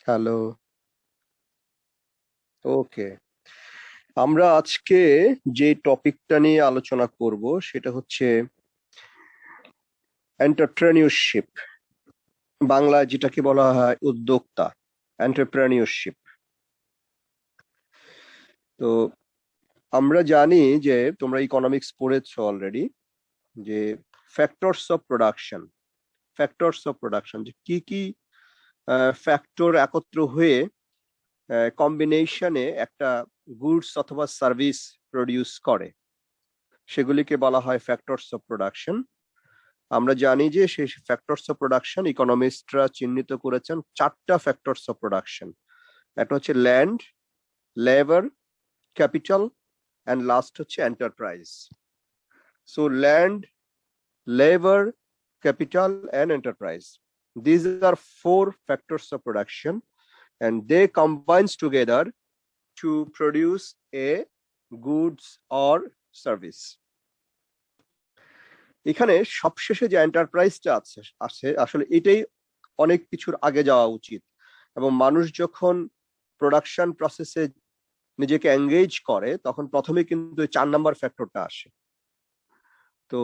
Hello. ওকে, আমরা আজকে যে টপিকটা নিয়ে আলোচনা করব সেটা হচ্ছে এন্টারপ্রেনিউরশিপ। বাংলায় যেটাকে বলা হয় উদ্যোক্তা, এন্টারপ্রেনিউরশিপ। তো আমরা জানি যে তোমরা ইকোনমিক্স পড়েছো অলরেডি, যে ফ্যাক্টরস অফ প্রোডাকশন যে কি কি ফ্যাক্টর একত্র হয়ে কম্বিনেশনে একটা গুডস অথবা সার্ভিস প্রডিউস করে, সেগুলিকে বলা হয় ফ্যাক্টরস অফ প্রোডাকশন। আমরা জানি যে সেই ফ্যাক্টরস অফ প্রোডাকশন ইকোনমিস্টরা চিহ্নিত করেছেন চারটা ফ্যাক্টরস অফ প্রোডাকশন। একটা হচ্ছে land, labour, capital and last হচ্ছে enterprise. So land, labour, capital and enterprise, these are four factors of production and they combines together to produce a goods or service. এখানে সবশেষে যে এন্টারপ্রাইজটা আছে আসলে এটাই অনেক কিছুর আগে যাওয়া উচিত, এবং মানুষ যখন প্রোডাকশন প্রসেসে নিজেকে এঙ্গেজ করে তখন প্রথমে কিন্তু 4 নম্বর ফ্যাক্টরটা আসে। তো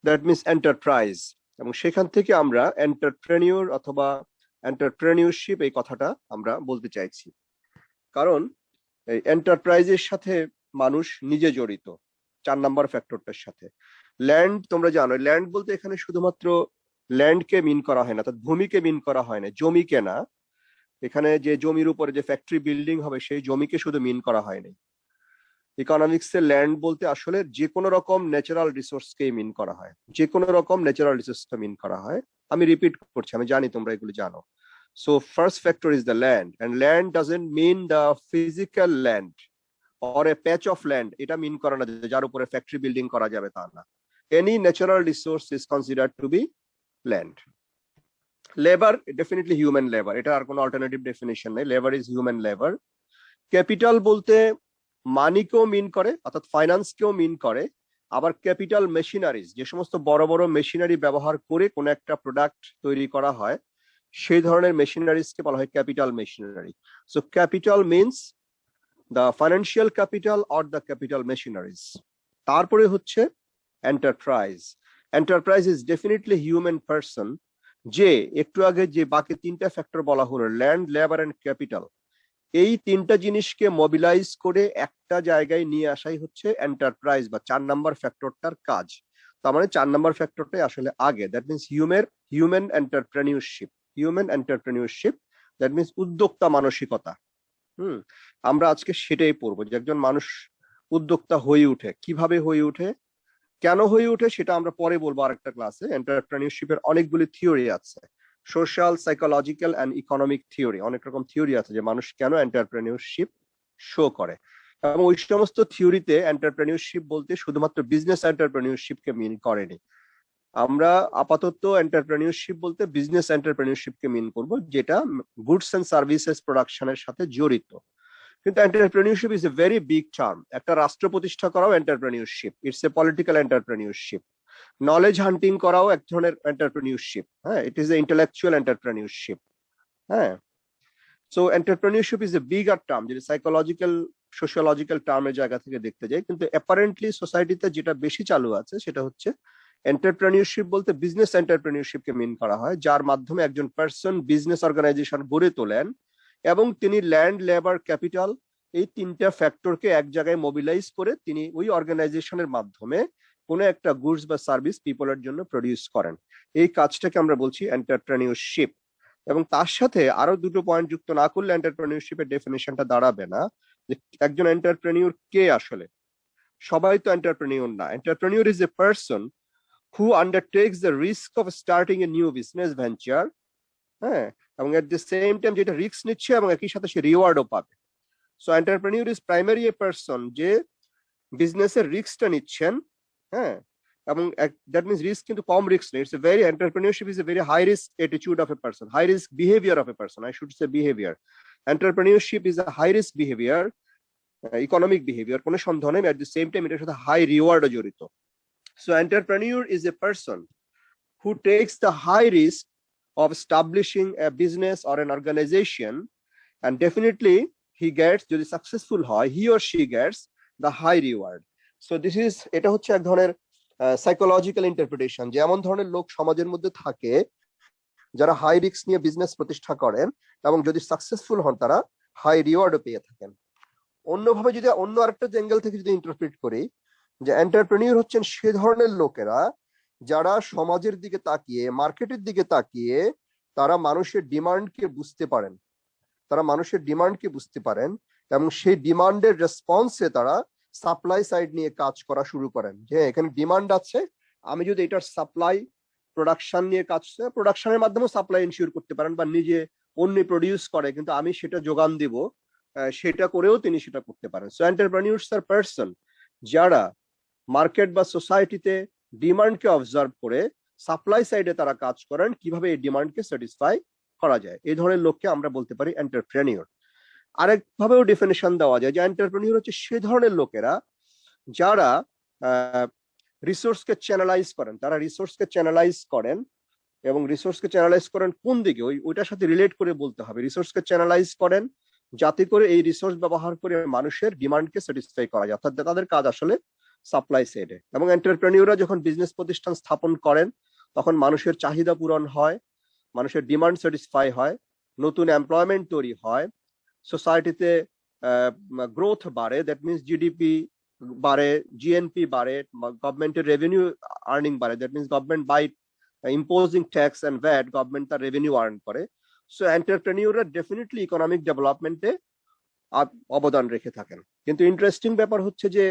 দ্যাট মিনস এন্টারপ্রাইজ, এবং সেখান থেকে আমরা এন্টারপ্রেনিউর অথবা এন্টারপ্রেনিউরশিপ এই কথাটা আমরা বলতে চাইছি, কারণ এই এন্টারপ্রাইজের সাথে মানুষ নিজে জড়িত 4 নম্বর ফ্যাক্টরটার সাথে। ল্যান্ড, তোমরা জানো ল্যান্ড বলতে এখানে শুধুমাত্র ল্যান্ডকে মিন করা হয় না, অর্থাৎ ভূমিকে মিন করা হয় না, জমিকে না। এখানে যে জমির উপরে যে ফ্যাক্টরি বিল্ডিং হবে সেই জমিকে শুধু মিন করা হয়নি। ইকোনমিক্সে ল্যান্ড বলতে আসলে যে কোনো রকম ন্যাচারাল রিসোর্সকেই মিন করা হয়, যে কোনো রকম ন্যাচারাল রিসোর্সকে মিন করা হয়। আমি রিপিট করছি, আমি জানি তোমরা এগুলো জানো। So first factor is the land, and land doesn't mean the physical land or a patch of land, এটা মিন করে না যার উপরে ফ্যাক্টরি বিল্ডিং করা যাবে, তা না। Any natural resource is considered to be land. Labour, definitely human labour, এটা আর কোনো অল্টারনেটিভ ডেফিনেশন নেই, labour is human labour. Capital বলতে মানিকেও মিন করে, অর্থাৎ ফাইন্যান্সকেও মিন করে। আবার ক্যাপিটাল মেশিনারিজ, যে সমস্ত বড় বড় মেশিনারি ব্যবহার করে কোনো একটা প্রোডাক্ট তৈরি করা হয় সেই ধরনের মেশিনারিজকে বলা হয় capital machinery. So capital means the financial capital or the capital machineries. তারপরে হচ্ছে enterprise. Enterprise is definitely human person, যে একটু আগে যে বাকি 3টা ফ্যাক্টর বলা হলো ল্যান্ড, লেবার এন্ড ক্যাপিটাল, এই 3টা জিনিসকে মোবিলাইজ করে একটা জায়গায় নিয়ে আসাই হচ্ছে এন্টারপ্রাইজ বা 4 নম্বর ফ্যাক্টরটার কাজ। তার মানে 4 নম্বর ফ্যাক্টরটাই আসলে আগে, that means human entrepreneurship, that means উদ্যোক্তা মানসিকতা। আমরা আজকে সেটাই পড়বো, যে একজন মানুষ উদ্যোক্তা হয়ে উঠে, কিভাবে হয়ে উঠে, কেন হয়ে উঠে, সেটা আমরা পরে বলবো আরেকটা ক্লাসে। এন্টারপ্রেনিউরশিপের অনেকগুলি থিওরি আছে, social, psychological and economic theory, অনেক রকম থিওরি আছে যে মানুষ কেন এন্টারপ্রেনিউরশিপ শো করে। এবং ওই সমস্ত থিওরিতে এন্টারপ্রেনিউরশিপ বলতে শুধুমাত্র বিজনেস এন্টারপ্রেনিউরশিপকে মিন করেনি। আমরা আপাতত এন্টারপ্রেনিউরশিপ বলতে বিজনেস এন্টারপ্রেনিউরশিপকে মিন করব, যেটা গুডস এন্ড সার্ভিসেস প্রোডাকশনের সাথে জড়িত। কিন্তু entrepreneurship is a very big term. একটা রাষ্ট্র প্রতিষ্ঠা করাও entrepreneurship, it's a political entrepreneurship. Knowledge hunting করাও এক ধরনের এন্টারপ্রেনিউরশিপ, হ্যাঁ, it is a intellectual entrepreneurship. হ্যাঁ, so entrepreneurship is a bigger term, যেটা সাইকোলজিক্যাল সোশিওলজিক্যাল টার্মের জায়গা থেকে দেখতে যাই। কিন্তু অ্যাপারেন্টলি সোসাইটিতে যেটা বেশি চালু আছে সেটা হচ্ছে এন্টারপ্রেনিউরশিপ বলতে বিজনেস এন্টারপ্রেনিউরশিপকে মিন করা হয়, যার মাধ্যমে একজন পার্সন বিজনেস অর্গানাইজেশন গড়ে তোলেন এবং তিনি ল্যান্ড, লেবার, ক্যাপিটাল এই 3টা ফ্যাক্টরকে এক জায়গায় মোবিলাইজ করে তিনি ওই অর্গানাইজেশনের মাধ্যমে কোনো একটা গুডস বা সার্ভিস পিপলের জন্য প্রডিউস করেন। এই কাজটাকে আমরা বলছি এন্টারপ্রেনিউরশিপ। এবং তার সাথে আরো দুটো পয়েন্ট যুক্ত না করলে এন্টারপ্রেনিউরশিপের ডেফিনেশনটা দাঁড়াবে না, যে একজন এন্টারপ্রেনিউর কে আসলে। সবাই তো এন্টারপ্রেনিউর না। Entrepreneur is a person who undertakes the risk of starting a new business venture, হ্যাঁ, এবং এট দ্য সেম টাইম যেটা রিস্ক নিচ্ছে এবং একই সাথে সে রিওয়ার্ডও পাবে। So entrepreneur is primary a person যে বিজনেসের রিস্কটা নিচ্ছেন, হ্যাঁ, এবং দ্যাট মিনস রিস্ক কিন্তু কম রিস্ক নেই। It's a very entrepreneurship is a very high risk attitude of a person, high risk behaviour of a person, I should say behaviour. Entrepreneurship is a high risk behaviour, economic behaviour, কোনো সন্দেহ নেই। এট the same time এটার সাথে high রিওয়ার্ডও জড়িত। So entrepreneur is a person who takes the high risk of establishing a business or an organization, and definitely he gets, যদি successful হয়, he or she gets the high reward. So this is, এটা হচ্ছে এক ধরনের psychological interpretation, যে এমন ধরনের লোক সমাজের মধ্যে থাকে যারা হাই রিস্ক নিয়ে বিজনেস প্রতিষ্ঠা করেন এবং যদি সাকসেসফুল হন তারা হাই রিওয়ার্ডও পেয়ে থাকেন। অন্যভাবে যদি অন্য আরেকটা অ্যাঙ্গেল থেকে যদি ইন্টারপ্রিট করি, যে এন্টারপ্রেনিউর হচ্ছেন সে ধরনের লোকেরা যারা সমাজের দিকে তাকিয়ে, মার্কেটের দিকে তাকিয়ে তারা মানুষের ডিমান্ডকে বুঝতে পারেন, তারা মানুষের ডিমান্ডকে বুঝতে পারেন এবং সেই ডিমান্ডের রেসপন্সে তারা সাপ্লাই সাইড নিয়ে কাজ করা শুরু করেন। যে এখানে ডিমান্ড আছে, আমি যদি এটার সাপ্লাই প্রোডাকশন নিয়ে কাজ, প্রোডাকশনের মাধ্যমে সাপ্লাই ইনশিওর করতে পারেন, বা নিজে অন্য প্রডিউস করে কিন্তু আমি সেটা যোগান দিব, সেটা করেও তিনি সেটা করতে পারেন। সো এন্টারপ্রেনিউরস আর পারসন যারা মার্কেট বা সোসাইটিতে ডিমান্ডকে অবজার্ভ করে সাপ্লাই সাইডে তারা কাজ করেন, কিভাবে এই ডিমান্ডকে স্যাটিসফাই করা যায়, এই ধরনের লোককে আমরা বলতে পারি এন্টারপ্রেনিউর। আরেকভাবেও ডেফিনেশন দেওয়া যায় যে এন্টারপ্রেনিউর হচ্ছে সে ধরনের লোকেরা যারা রিসোর্সকে চ্যানেলাইজ করেন, তারা রিসোর্সকে চ্যানেলাইজ করেন এবং রিসোর্সকে চ্যানেলাইজ করেন কোন দিকে, ওইটার সাথে রিলেট করে বলতে হবে। রিসোর্সকে চ্যানেলাইজ করেন যাতে করে এই রিসোর্স ব্যবহার করে মানুষের ডিমান্ডকে স্যাটিসফাই করা যায়, অর্থাৎ তাদের কাজ আসলে সাপ্লাই সাইডে। এবং এন্টারপ্রেনিউররা যখন বিজনেস প্রতিষ্ঠান স্থাপন করেন তখন মানুষের চাহিদা পূরণ হয়, মানুষের ডিমান্ড স্যাটিসফাই হয়, নতুন এমপ্লয়মেন্ট তৈরি হয়, সোসাইটিতে গ্রোথ বাড়ে, দ্যাট মিনস জিডিপি বাড়ে, জিএনপি বাড়ে, গভর্নমেন্টের রেভিনিউ আর্নিং বাড়ে, that means government by imposing tax and VAT government তার রেভিনিউ আর্ন করে। সো এন্টারপ্রেনিউররা ডেফিনেটলি ইকোনমিক ডেভেলপমেন্টে অবদান রেখে থাকেন। কিন্তু ইন্টারেস্টিং ব্যাপার হচ্ছে যে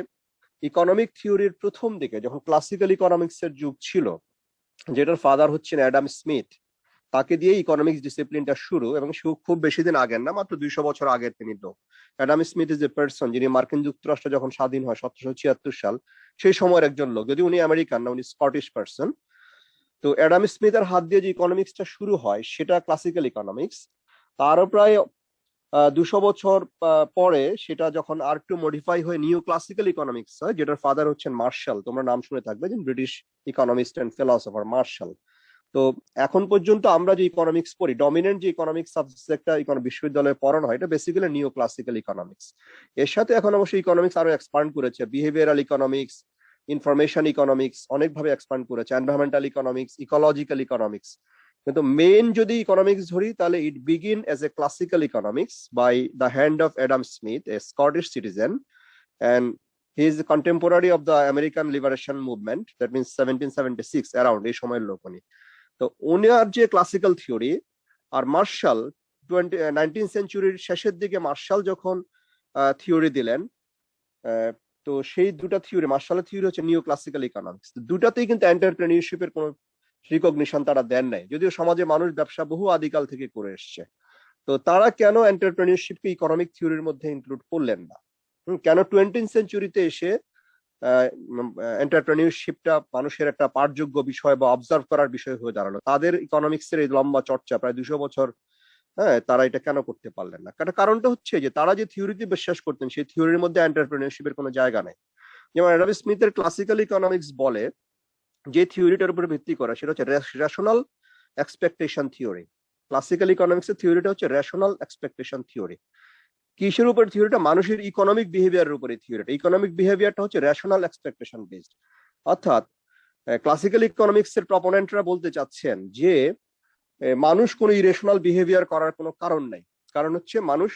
ইকোনমিক থিওরির প্রথম দিকে যখন ক্লাসিক্যাল ইকোনমিক্স এর যুগ ছিল, যেটার ফাদার হচ্ছেন অ্যাডাম স্মিথ, তাকে দিয়ে ইকোনমিক্স ডিসিপ্লিনটা শুরু, এবং খুব বেশি দিন আগের না, মাত্র 200 বছর আগের তিনি লোক। Adam Smith is a person যিনি মার্কিন যুক্তরাষ্ট্র যখন স্বাধীন হয় 1776 সাল, সেই সময়ের একজন লোক, যদি উনি আমেরিকান না, উনি স্কটিশ পারসন। তো অ্যাডাম স্মিথের হাত দিয়ে যে ইকোনমিক্সটা শুরু হয় সেটা ক্লাসিক্যাল ইকোনমিক্স। তারও প্রায় 200 বছর পরে সেটা যখন আর একটু মডিফাই হয়ে নিউ ক্লাসিক্যাল ইকোনমিক্স হয়, যেটার ফাদার হচ্ছেন মার্শাল, তোমরা নাম শুনে থাকবে, যে British economist and philosopher Marshall. তো এখন পর্যন্ত আমরা যে ইকোনমিক্স পড়ি, ডমিনেন্ট যে ইকোনমিক্স সাবজেক্টটা বিশ্ববিদ্যালয়ে পড়ানো হয়, এটা বেসিক্যালি নিউ ক্লাসিক্যাল ইকোনমিক্স। এর সাথে এখন অবশ্যই ইকোনমিক্স আরো এক্সপান্ড করেছে, বিহেভিয়ারাল ইকোনমিক্স, ইনফরমেশন ইকোনমিক্স অনেকভাবে এক্সপান্ড করেছে, এনভায়রনমেন্টাল ইকোনমিক্স, ইকোলজিক্যাল ইকোনমিক্স। কিন্তু মেইন যদি ইকোনমিক্স ধরি তাহলে it begin as a classical economics by the hand of Adam Smith, a Scottish citizen, and he is the contemporary of the American liberation movement, that means 1776 around এই সময়ের লোক উনি। তো উনার যে ক্লাসিক্যাল থিওরি আর martial 19th সেঞ্চুরির শেষের দিকে martial যখন থিওরি দিলেন, তো সেই দুটা থিওরি, মার্শালের থিওরি হচ্ছে নিউ ক্লাসিক্যাল ইকোনমিক্স, দুটাতেই কিন্তু এন্টারপ্রেনিউরশিপের কোনো রিকগনিশন তারা দেন নাই, যদিও সমাজে মানুষ ব্যবসা বহু আদিকাল থেকে করে এসছে। তো তারা কেন এন্টারপ্রেনিউরশিপকে ইকোনমিক থিওরির মধ্যে ইনক্লুড করলেন না? কেন 20th সেঞ্চুরিতে এসে এন্টারপ্রেনিউরশিপটা মানুষের একটা পাঠযোগ্য বিষয় বা অবজার্ভ করার বিষয় হয়ে দাঁড়ালো? তাদের ইকোনমিক্সের এই লম্বা চর্চা প্রায় 200 বছর, তারা এটা কেন করতে পারলেন না? কারণটা হচ্ছে যে তারা যে থিওরিতে বিশ্বাস করতেন সেই থিওরির মধ্যে এন্টারপ্রেনিউরশিপের কোনো জায়গা নেই। যেমন অ্যাডাম স্মিথের ক্লাসিক্যাল ইকোনমিক্স বলে যে থিওরিটার উপর ভিত্তি করা, সেটা হচ্ছে rational expectation theory. Classical economics এর থিওরিটা হচ্ছে রেশনাল এক্সপেকটেশন থিওরি। কিসের উপর থিওরিটা? মানুষের ইকোনমিক বিহেভিয়ারের উপরে থিওরিটা। ইকোনমিক বিহেভিয়ারটা হচ্ছে রেশনাল এক্সপেকটেশন বেসড। অর্থাৎ ক্লাসিক্যাল ইকোনমিক্স এর প্রপোনেন্টরা বলতে চাচ্ছেন যে মানুষ কোনো ইরেশনাল বিহেভিয়ার করার কোনো কারণ নাই। কারণ হচ্ছে মানুষ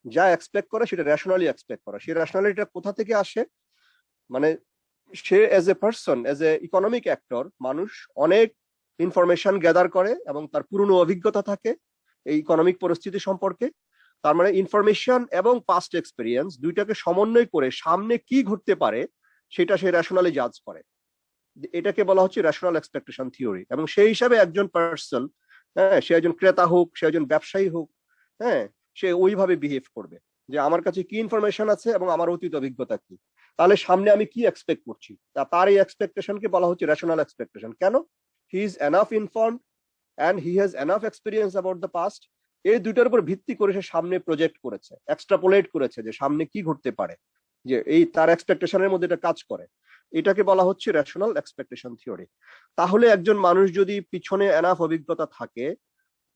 যা এক্সপেক্ট করে সেটা রেশনালি এক্সপেক্ট করে। সেই রেশনালিটিটা কোথা থেকে আসে? মানে সে as a person, as a economic actor, মানুষ অনেক ইনফরমেশন গ্যাদার করে এবং তার পুরনো অভিজ্ঞতা থাকে এই ইকোনমিক পরিস্থিতি সম্পর্কে। তার মানে ইনফরমেশন এবং পাস্ট এক্সপিরিয়েন্স দুইটাকে সমন্বয় করে সামনে কি ঘটতে পারে সেটা সে রেশনালি জাজ করে। এটাকে বলা হচ্ছে রেশনাল এক্সপেকটেশন থিওরি। এবং সেই হিসাবে একজন পার্সন, সে একজন ক্রেতা হোক, সে একজন ব্যবসায়ী হোক, সে ওইভাবে বিহেভ করবে যে আমার কাছে কি ইনফরমেশন আছে এবং আমার অতীত অভিজ্ঞতা কি, তাহলে সামনে আমি কি এক্সপেক্ট করছি, তার এই এক্সপেকটেশনকে বলা হচ্ছে রেশনাল এক্সপেকটেশন। কেন? He is enough informed and he has enough experience about the past. এই দুইটার উপর ভিত্তি করে সে সামনে প্রজেক্ট করেছে, এক্সট্রাপোলেট করেছে যে সামনে কি ঘটতে পারে, যে এই তার এক্সপেকটেশনের মধ্যে এটা কাজ করে। এটাকে বলা হচ্ছে রেশনাল এক্সপেকটেশন থিওরি। তাহলে একজন মানুষ যদি পিছনে এনাফ অভিজ্ঞতা থাকে,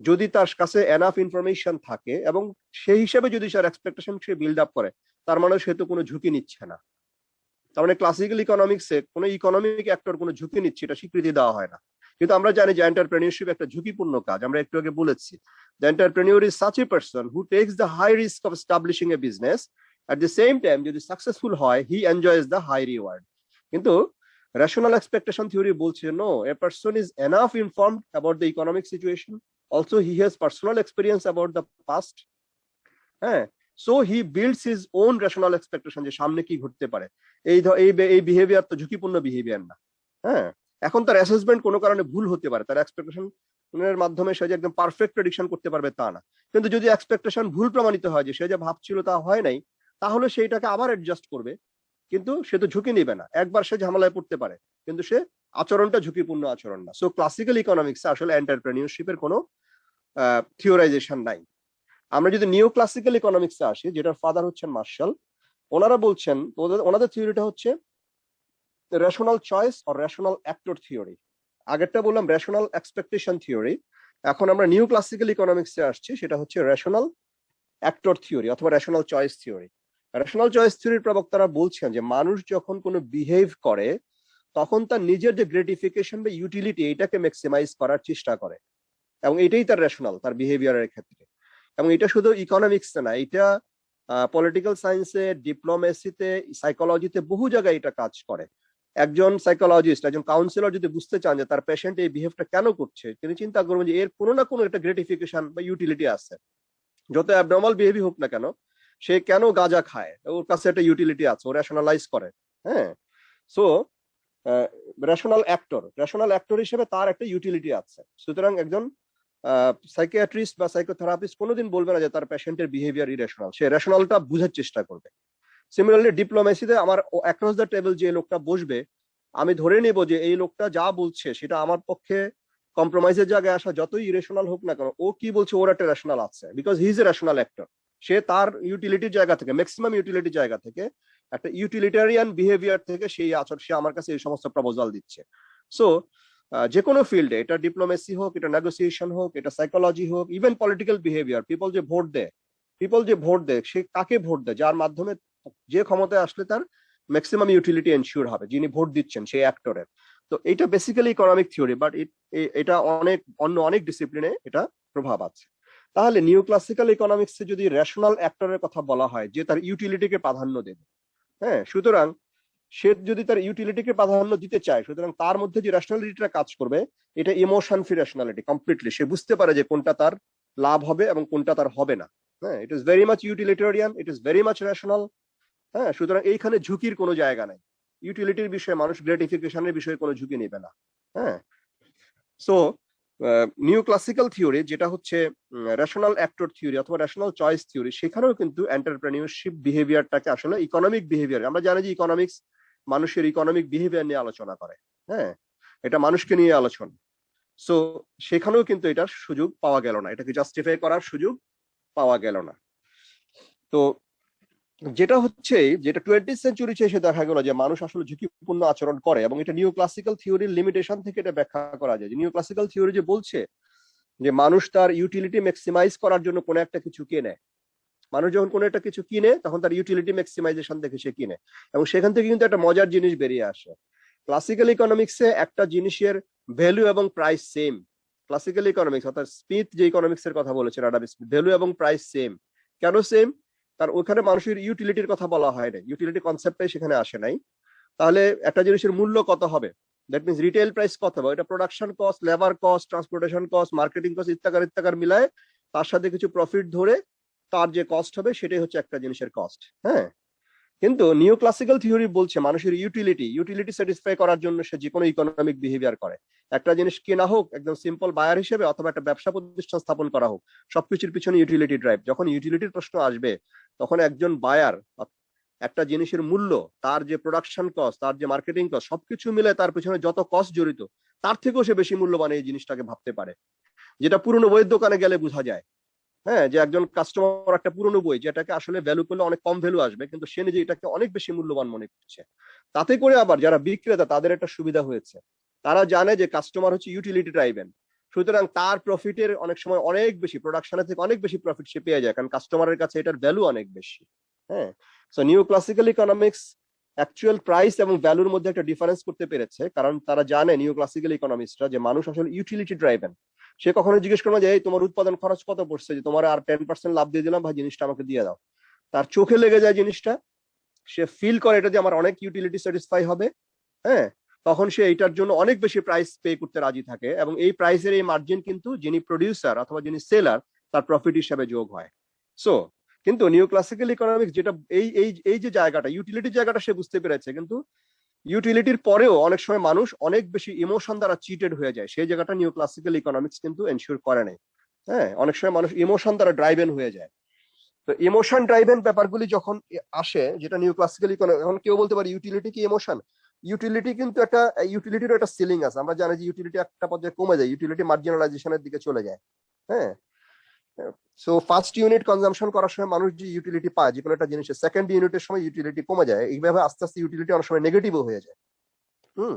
যদি তার কাছে এনাফ ইনফরমেশন থাকে এবং সেই হিসেবে যদি তার এক্সপেকটেশন সে বিল্ড আপ করে, তার মানে সে তো কোনো ঝুঁকি নিচ্ছে না। তার মানে ক্লাসিক্যাল ইকোনমিক্সে কোনো ইকোনমিক অ্যাক্টর কোনো ঝুঁকি নিচ্ছে এটা স্বীকৃতি দেওয়া হয় না। কিন্তু আমরা জানি যে এন্টারপ্রেনিয়রশিপ একটা ঝুঁকিপূর্ণ কাজ। আমরা একটু আগে বলেছি the entrepreneur is such a person who takes the high risk of establishing a business, at the same time যদি সাকসেসফুল হয় he enjoys the high reward. কিন্তু রেশনাল এক্সপেকটেশন থিওরি বলছে no, a person is enough informed about the economic situation, also he has personal experience about the past. হ্যাঁ, so he builds his own rational expectation যে সামনে কি ঘটতে পারে। এই behaviour তো ঝুঁকিপূর্ণ বিহেভিয়ার না। হ্যাঁ, এখন তার অ্যাসেসমেন্ট কোনো কারণে ভুল হতে পারে, তার এক্সপেকটেশন এর মাধ্যমে সে যে একদম পারফেক্ট প্রেডিকশন করতে পারবে তা না। কিন্তু যদি এক্সপেকটেশন ভুল প্রমাণিত হয় যে সে যা ভাবছিল তা হয় নাই, তাহলে সেইটাকে আবার অ্যাডজাস্ট করবে। কিন্তু সে তো ঝুঁকি নেবে না, একবার সে ঝামেলায় পড়তে পারে কিন্তু সে আচরণটা ঝুঁকিপূর্ণ আচরণ না। সো ক্লাসিক্যাল ইকোনমিক্সে আসলে এন্টারপ্রেনিয়রশিপের কোনো থিওরাইজেশন নাই। আমরা যদি নিও ক্লাসিক্যাল ইকোনমিক্সে আসি, যেটার ফাদার হচ্ছেন মার্শাল, ওনারা বলছেন ওনাদের থিওরিটা হচ্ছে rational choice or rational actor theory. আগেরটা বললাম রেশনাল এক্সপেকটেশন থিওরি, এখন আমরা নিউ ক্লাসিক্যাল ইকোনমিক্সে আসছি, সেটা হচ্ছে রেশনাল অ্যাক্টর থিওরি অথবা rational choice theory. Rational choice থিওরির প্রবক্তারা বলছেন যে মানুষ যখন কোনো বিহেভ করে তখন তার নিজের যে গ্রেটিফিকেশন বা ইউটিলিটি এটাকে ম্যাক্সিমাইজ করার চেষ্টা করে, এবং এটাই তার রেশনাল তার বিহেভিয়ারের ক্ষেত্রে। এবং এটা শুধু ইকোনমিক্সে না, এটা পলিটিক্যাল সায়েন্সে, ডিপ্লোমেসিতে, সাইকোলজিতে বহু জায়গায় এটা কাজ করে। একজন সাইকোলজিস্ট, একজন কাউন্সিলর যদি বুঝতে চান যে তার পেশেন্ট এই বিহেভটা কেন করছে, তিনি চিন্তা করবেন যে এর কোনো না কোনো একটা গ্রেটিফিকেশন বা ইউটিলিটি আছে। যত অ্যাবনর্মাল বিহেভি হোক না কেন, সে কেন গাঁজা খায়, ওর কাছে একটা ইউটিলিটি আছে, ও রেশনালাইজ করে। হ্যাঁ, সো রেশনাল অ্যাক্টর হিসেবে তার একটা ইউটিলিটি আছে। সুতরাং একজন সাইকিয়াট্রিস্ট বা সাইকোথেরাপিস্ট কোনোদিন বলবে না যে তার পেশেন্টের বিহেভিয়ার ইরেশনাল, সে রেশনালটা বুঝার চেষ্টা করবে। সিমিলারলি ডিপ্লোমেসিতে আমার অ্যাক্রস দ্য টেবিল যে লোকটা বসবে, আমি ধরে নেব যে এই লোকটা যা বলছে সেটা আমার পক্ষে কম্প্রোমাইজের জায়গায় আসা যতই ইরেশনাল হোক না কেন, ও কি বলছে ওর একটা রেশনাল আছে, because he is a rational actor. সে তার ইউটিলিটির জায়গা থেকে, ম্যাক্সিমাম ইউটিলিটির জায়গা থেকে, একটা ইউটিলিটারিয়ান বিহেভিয়ার থেকে সেই আচরণ, সে আমার কাছে এই সমস্ত প্রপোজাল দিচ্ছে। সো যে কোনো ফিল্ডে, এটা ডিপ্লোমেসি হোক, এটা নেগোসিয়েশন হোক, এটা সাইকোলজি হোক, ইভেন পলিটিক্যাল বিহেভিয়ার, পিপল যে ভোট দেয় সে কাকে ভোট দেয়, যার মাধ্যমে যে ক্ষমতায় আসলে তার ম্যাক্সিমাম ইউটিলিটি এনশিওর হবে, যিনি ভোট দিচ্ছেন সেই অ্যাক্টরের। তো এটা বেসিক্যালি ইকোনমিক থিওরি, বাট এটা অনেক ডিসিপ্লিনে এটা প্রভাব আছে। তাহলে নিউ ক্লাসিক্যাল ইকোনমিক্সে যদি রেশনাল অ্যাক্টরের কথা বলা হয় যে তার ইউটিলিটিকে প্রাধান্য দেবে, হ্যাঁ, সুতরাং সে যদি তার ইউটিলিটিকে প্রাধান্য দিতে চায়, সুতরাং তার মধ্যে যে রেশনালিটিটা কাজ করবে এটা ইমোশন ফ্রি রেশনালিটি কমপ্লিটলি। সে বুঝতে পারে যে কোনটা তার লাভ হবে এবং কোনটা তার হবে না। হ্যাঁ, it is very much utilitarian, it is very much rational. হ্যাঁ, সুতরাং এইখানে ঝুঁকির কোনো জায়গা নাই। ইউটিলিটির বিষয়ে মানুষ গ্রেটিফিকেশনের বিষয়ে কোনো ঝুঁকি নেবে না। হ্যাঁ, সো নিউ ক্লাসিক্যাল থিওরি যেটা হচ্ছে রেশনাল অ্যাক্টর থিওরি অথবা রেশনাল চয়েস থিওরি, সেখানেও কিন্তু এন্টারপ্রেনিয়রশিপ বিহেভিয়ারটাকে আসলে ইকোনমিক বিহেভিয়ার, আমরা জানি যে ইকোনমিক্স মানুষের ইকোনমিক বিহেভিয়ার নিয়ে আলোচনা করে। হ্যাঁ, এটা মানুষকে নিয়ে আলোচনা। সো সেখানেও কিন্তু এটার সুযোগ পাওয়া গেল না, এটাকে জাস্টিফাই করার সুযোগ পাওয়া গেল না। তো যেটা 20th সেঞ্চুরিতে এসে দেখা গেল যে মানুষ আসলে ঝুঁকিপূর্ণ আচরণ করে, এবং এটা নিউ ক্লাসিক্যাল থিওরির লিমিটেশন থেকে এটা ব্যাখ্যা করা যায়। নিউ ক্লাসিক্যাল থিওরি যে বলছে যে মানুষ তার ইউটিলিটি ম্যাক্সিমাইজ করার জন্য কোনো একটা কিছু কেনে, মানুষ যখন কোনো একটা কিছু কিনে তখন তার ইউটিলিটি ম্যাক্সিমাইজেশন দেখে সে কিনে, এবং সেখান থেকে কিন্তু একটা মজার জিনিস বেরিয়ে আসে। ক্লাসিক্যাল ইকোনমিক্সে একটা জিনিসের ভ্যালু এবং প্রাইস সেম। ক্লাসিক্যাল ইকোনমিক্স অর্থাৎ স্মিথ যে ইকোনমিক্স এর কথা বলেছেন, অ্যাডাম স্মিথ, ভ্যালু এবং প্রাইস সেম। কেন সেম? কারণ ওখানে মানুষের ইউটিলিটির কথা বলা হয় না, ইউটিলিটি কনসেপ্টটাই সেখানে আসে নাই। তাহলে একটা জিনিসের মূল্য কত হবে, দ্যাট মিনস রিটেল প্রাইস কত হবে, এটা production cost, labour cost, transportation cost, marketing cost ইত্যাকার মিলায় তার সাথে কিছু প্রফিট ধরে তার যে কস্ট হবে সেটাই হচ্ছে একটা জিনিসের কস্ট। হ্যাঁ, কিন্তু নিউ ক্লাসিক্যাল থিওরি বলছে মানুষের ইউটিলিটি স্যাটিসফাই করার জন্য সে যে কোনো ইকোনমিক বিহেভিয়ার করে। একটা জিনিস কেনা হোক একদম সিম্পল বায়ার হিসেবে, অথবা একটা ব্যবসা প্রতিষ্ঠান স্থাপন করা হোক, সবকিছুর পিছনে ইউটিলিটি ড্রাইভ। যখন ইউটিলিটির প্রশ্ন আসবে তখন একজন বায়ার একটা জিনিসের মূল্য, তার যে প্রোডাকশন কস্ট, তার যে মার্কেটিং কস্ট, সবকিছু মিলে তার পিছনে যত কস্ট জড়িত তার থেকেও সে বেশি মূল্যবান এই জিনিসটাকে ভাবতে পারে, যেটা পুরনো বইয়ের দোকানে গেলে বোঝা যায়। হ্যাঁ, যে একজন কাস্টমার একটা পুরনো বই যেটাকে আসলে ভ্যালু করলে অনেক কম ভ্যালু আসবে, কিন্তু সে নিজে এটাকে অনেক বেশি মূল্যবান মনে করছে। তাতে করে আবার যারা বিক্রেতা তাদের একটা সুবিধা হয়েছে, তারা জানে যে কাস্টমার হচ্ছে ইউটিলিটি ড্রাইভেন, সুতরাং তার প্রফিটের অনেক সময় অনেক বেশি, প্রোডাকশনের থেকে অনেক বেশি প্রফিট সে পেয়ে যায়, কারণ কাস্টমারের কাছে এটার ভ্যালু অনেক বেশি। হ্যাঁ, so new classical economics actual price এবং ভ্যালুর মধ্যে একটা ডিফারেন্স করতে পেরেছে, কারণ তারা জানে নিউ ক্লাসিক্যাল ইকোনমিক্সরা যে মানুষ আসলে ইউটিলিটি ড্রাইভেন। সে কখনো জিজ্ঞেস করবে যে তোমার উৎপাদন খরচ কত পড়ছে, যে তোমার আর 10% লাভ দিয়ে দিলাম ভাই, জিনিসটা আমাকে দিয়ে দাও। তার চোখে লেগে যায় জিনিসটা, সে ফিল করে এটা যে আমার অনেক ইউটিলিটি স্যাটিসফাই হবে। হ্যাঁ, তখন সে এইটার জন্য অনেক বেশি প্রাইস পে করতে রাজি থাকে, এবং এই প্রাইসের এই মার্জিন কিন্তু যিনি প্রডিউসার অথবা যিনি সেলার তার প্রফিট হিসাবে যোগ হয়। সো কিন্তু নিউ ক্লাসিক্যাল ইকোনমিক্স যেটা এই এই এই যে জায়গাটা, ইউটিলিটি জায়গাটা সে বুঝতে পেরেছে, কিন্তু ইউটিলিটির পরেও অনেক সময় মানুষ অনেক বেশি ইমোশন দ্বারা চিটেড হয়ে যায়, সেই জায়গাটা নিউ ক্লাসিক্যাল ইকোনমিক্স কিন্তু এনশিওর করে নাই। হ্যাঁ, অনেক সময় মানুষ ইমোশন দ্বারা ড্রাইভেন হয়ে যায়। তো ইমোশন ড্রাইভেন ব্যাপারগুলি যখন আসে, যেটা নিউ ক্লাসিক্যাল ইকোনমিক্স, এখন কেউ বলতে পারে ইউটিলিটি কি ইমোশন? ইউটিলিটি কিন্তু একটা, ইউটিলিটির একটা সিলিং আছে, আমরা জানি যে ইউটিলিটি একটা পর্যায়ে কমে যায়, ইউটিলিটি মার্জিনালাইজেশনের দিকে চলে যায়। হ্যাঁ, সো ফার্স্ট ইউনিট কনজাম্পশন করার সময় মানুষ যে ইউটিলিটি পায় যে কোনো একটা জিনিসের, সেকেন্ড ইউনিটের সময় ইউটিলিটি কমে যায়, এইভাবে আস্তে আস্তে ইউটিলিটি অনেক সময় নেগেটিভও হয়ে যায়। হুম,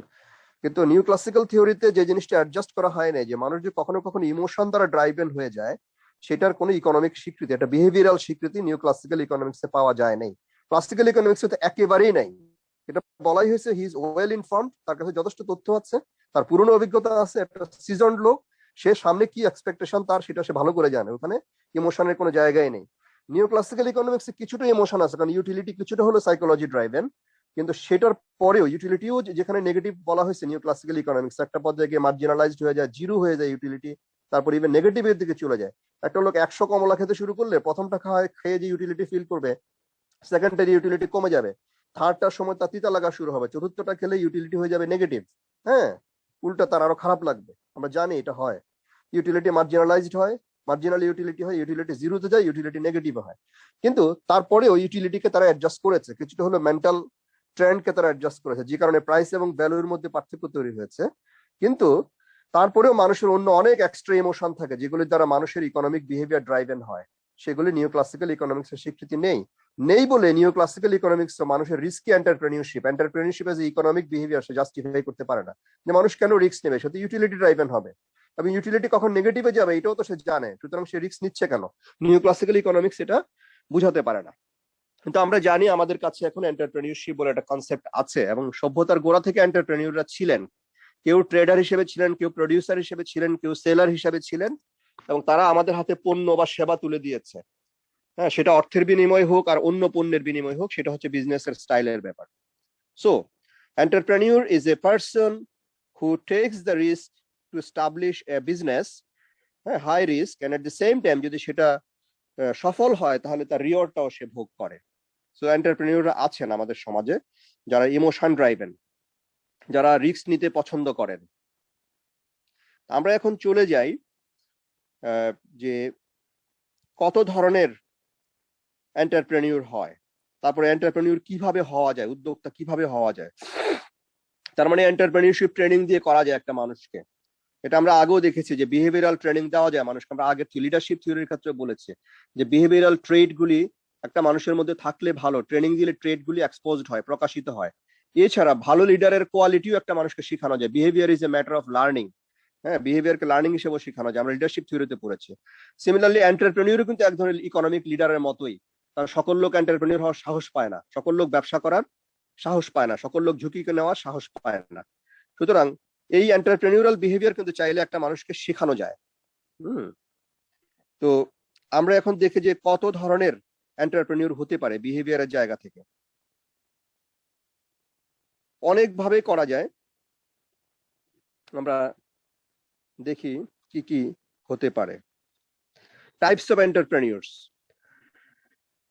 কিন্তু নিউ ক্লাসিক্যাল থিওরিতে যে জিনিসটা অ্যাডজাস্ট করা হয় না, যে মানুষ যে কখনো কখনো ইমোশন দ্বারা ড্রাইভেন হয়ে যায়, সেটার কোনো ইকোনমিক স্বীকৃতি, একটা বিহেভিয়ারাল স্বীকৃতি নিউ ক্লাসিক্যাল ইকোনমিক্সে পাওয়া যায় নাই। ক্লাসিক্যাল ইকোনমিক্সে তো একেবারেই নাই। এটা বলাই হয়েছে হি ইজ ওয়েল ইনফর্মড, তার কাছে যথেষ্ট তথ্য আছে, তার পুরনো অভিজ্ঞতা আছে, একটা সিজনড লোক, সে সামনে কি এক্সপেকটেশন তার সেটা সে ভালো করে জানে, ওখানে ইমোশনের কোনো জায়গায় নেই। নিউ ক্লাসিক্যাল ইকোনমিক্সে কিছুটা ইমোশন আছে, কারণ ইউটিলিটি কিছুটা হলো সাইকোলজি ড্রাইভেন, কিন্তু সেটার পরেও ইউটিলিটিও যেখানে নেগেটিভ বলা হয়েছে নিউ ক্লাসিক্যাল ইকোনমিক্স, একটা পর্যায়ে গিয়ে মার্জিনালাইজড হয়ে যায়, জিরো হয়ে যায় ইউটিলিটি, তারপর ইভেন নেগেটিভের দিকে চলে যায়। একটা লোক 100 কমলা খেতে শুরু করলে প্রথমটা খেয়ে যে ইউটিলিটি ফিল করবে, সেকেন্ডারি ইউটিলিটি কমে যাবে, থার্ডটার সময় তার তিতা লাগা শুরু হবে, চতুর্থটা খেলে ইউটিলিটি হয়ে যাবে নেগেটিভ। হ্যাঁ, উল্টা তার আরো খারাপ লাগবে, আমরা জানি এটা হয়। ইউটিলিটি মার্জিনালাইজড হয়, মার্জিনাল ইউটিলিটি হয়, ইউটিলিটি জিরোতে যায়, ইউটিলিটি নেগেটিভ হয়। কিন্তু তারপরেও ইউটিলিটিকে তারা অ্যাডজাস্ট করেছে, কিছুটা হলো মেন্টাল ট্রেন্ডকে তারা অ্যাডজাস্ট করেছে, যে কারণে প্রাইস এবং ভ্যালুর মধ্যে পার্থক্য তৈরি হয়েছে। কিন্তু তারপরেও মানুষের অন্য অনেক এক্সট্রা ইমোশন থাকে যেগুলির দ্বারা মানুষের ইকোনমিক বিহেভিয়ার ড্রাইভেন হয়, সেগুলি নিউ ক্লাসিক্যাল ইকোনমিক্সের স্বীকৃতি নেই। নেই বলে নিউ ক্লাসিক্যাল ইকোনমিক্স মানুষের risky entrepreneurship as economic behaviour সে জাস্টিফাই করতে পারে না, যে মানুষ কেন রিস্ক নেবে, সে তো ইউটিলিটি ড্রাইভেন হবে, এবং ইউটিলিটি কখন নেগেটিভে যাবে এটাও তো সে জানে, সুতরাং সে রিস্ক নিচ্ছে কেন? নিউ ক্লাসিক্যাল ইকোনমিক্স এটা বুঝাতে পারে না। কিন্তু আমরা জানি আমাদের কাছে এখন এন্টারপ্রেনিউরশিপ বলে একটা কনসেপ্ট আছে, এবং সভ্যতার গোড়া থেকে এন্টারপ্রেনিউররা ছিলেন, কেউ ট্রেডার হিসেবে ছিলেন, কেউ প্রডিউসার হিসেবে ছিলেন, কেউ সেলার হিসেবে ছিলেন, এবং তারা আমাদের হাতে পণ্য বা সেবা তুলে দিয়েছে। হ্যাঁ, সেটা অর্থের বিনিময় হোক আর অন্য পণ্যের বিনিময় হোক, সেটা হচ্ছে বিজনেসের স্টাইলের ব্যাপার। So entrepreneur is a person who takes the risk to establish a business, হ্যাঁ, high risk, and at the same time যদি সেটা সফল হয় তাহলে তার রিওয়ার্ডটাও সে ভোগ করে। সো এন্টারপ্রেনিউররা আছেন আমাদের সমাজে যারা ইমোশন ড্রাইভেন, যারা রিস্ক নিতে পছন্দ করেন। আমরা এখন চলে যাই যে কত ধরনের এন্টারপ্রেনিউর হয়, তারপরে এন্টারপ্রেনিউর কিভাবে হওয়া যায়, উদ্যোক্তা কিভাবে হওয়া যায়। তার মানে এন্টারপ্রেনিউরশিপ ট্রেনিং দিয়ে করা যায় একটা মানুষকে, এটা আমরা আগেও দেখেছি যে বিহেভিয়ারাল ট্রেনিং দেওয়া যায় মানুষকে। আমরা আগে লিডারশিপ থিওরির ক্ষেত্রে বলেছি যে বিহেভিয়ারাল ট্রেড গুলি একটা মানুষের মধ্যে থাকলে ভালো, ট্রেনিং দিলে ট্রেড গুলি এক্সপোজড হয়, প্রকাশিত হয়। এছাড়া ভালো লিডারের কোয়ালিটিও একটা মানুষকে শেখানো যায়, behaviour is a matter of learning. হ্যাঁ, বিহেভিয়ারকে লার্নিং হিসেবে শেখানো যায়, আমরা লিডারশিপ থিওরিতে পড়েছি। সিমিলারলি এন্টারপ্রেনিউরও কিন্তু এক ধরনের ইকোনমিক লিডারের মতোই, কারণ সকল লোক এন্টারপ্রেনিউর হওয়ার সাহস পায় না, সকল লোক ব্যবসা করার সাহস পায় না, সকল লোক ঝুঁকি নেওয়ার সাহস পায় না। সুতরাং এই এন্টারপ্রেনিউরাল বিহেভিয়ার কিন্তু চাইলে একটা মানুষকে শেখানো যায়। তো আমরা এখন দেখি যে কত ধরনের এন্টারপ্রেনিউর হতে পারে বিহেভিয়ারের জায়গা থেকে, অনেক ভাবে করা যায়। আমরা দেখি কি কি হতে পারে। টাইপস অফ এন্টারপ্রেনিউরস,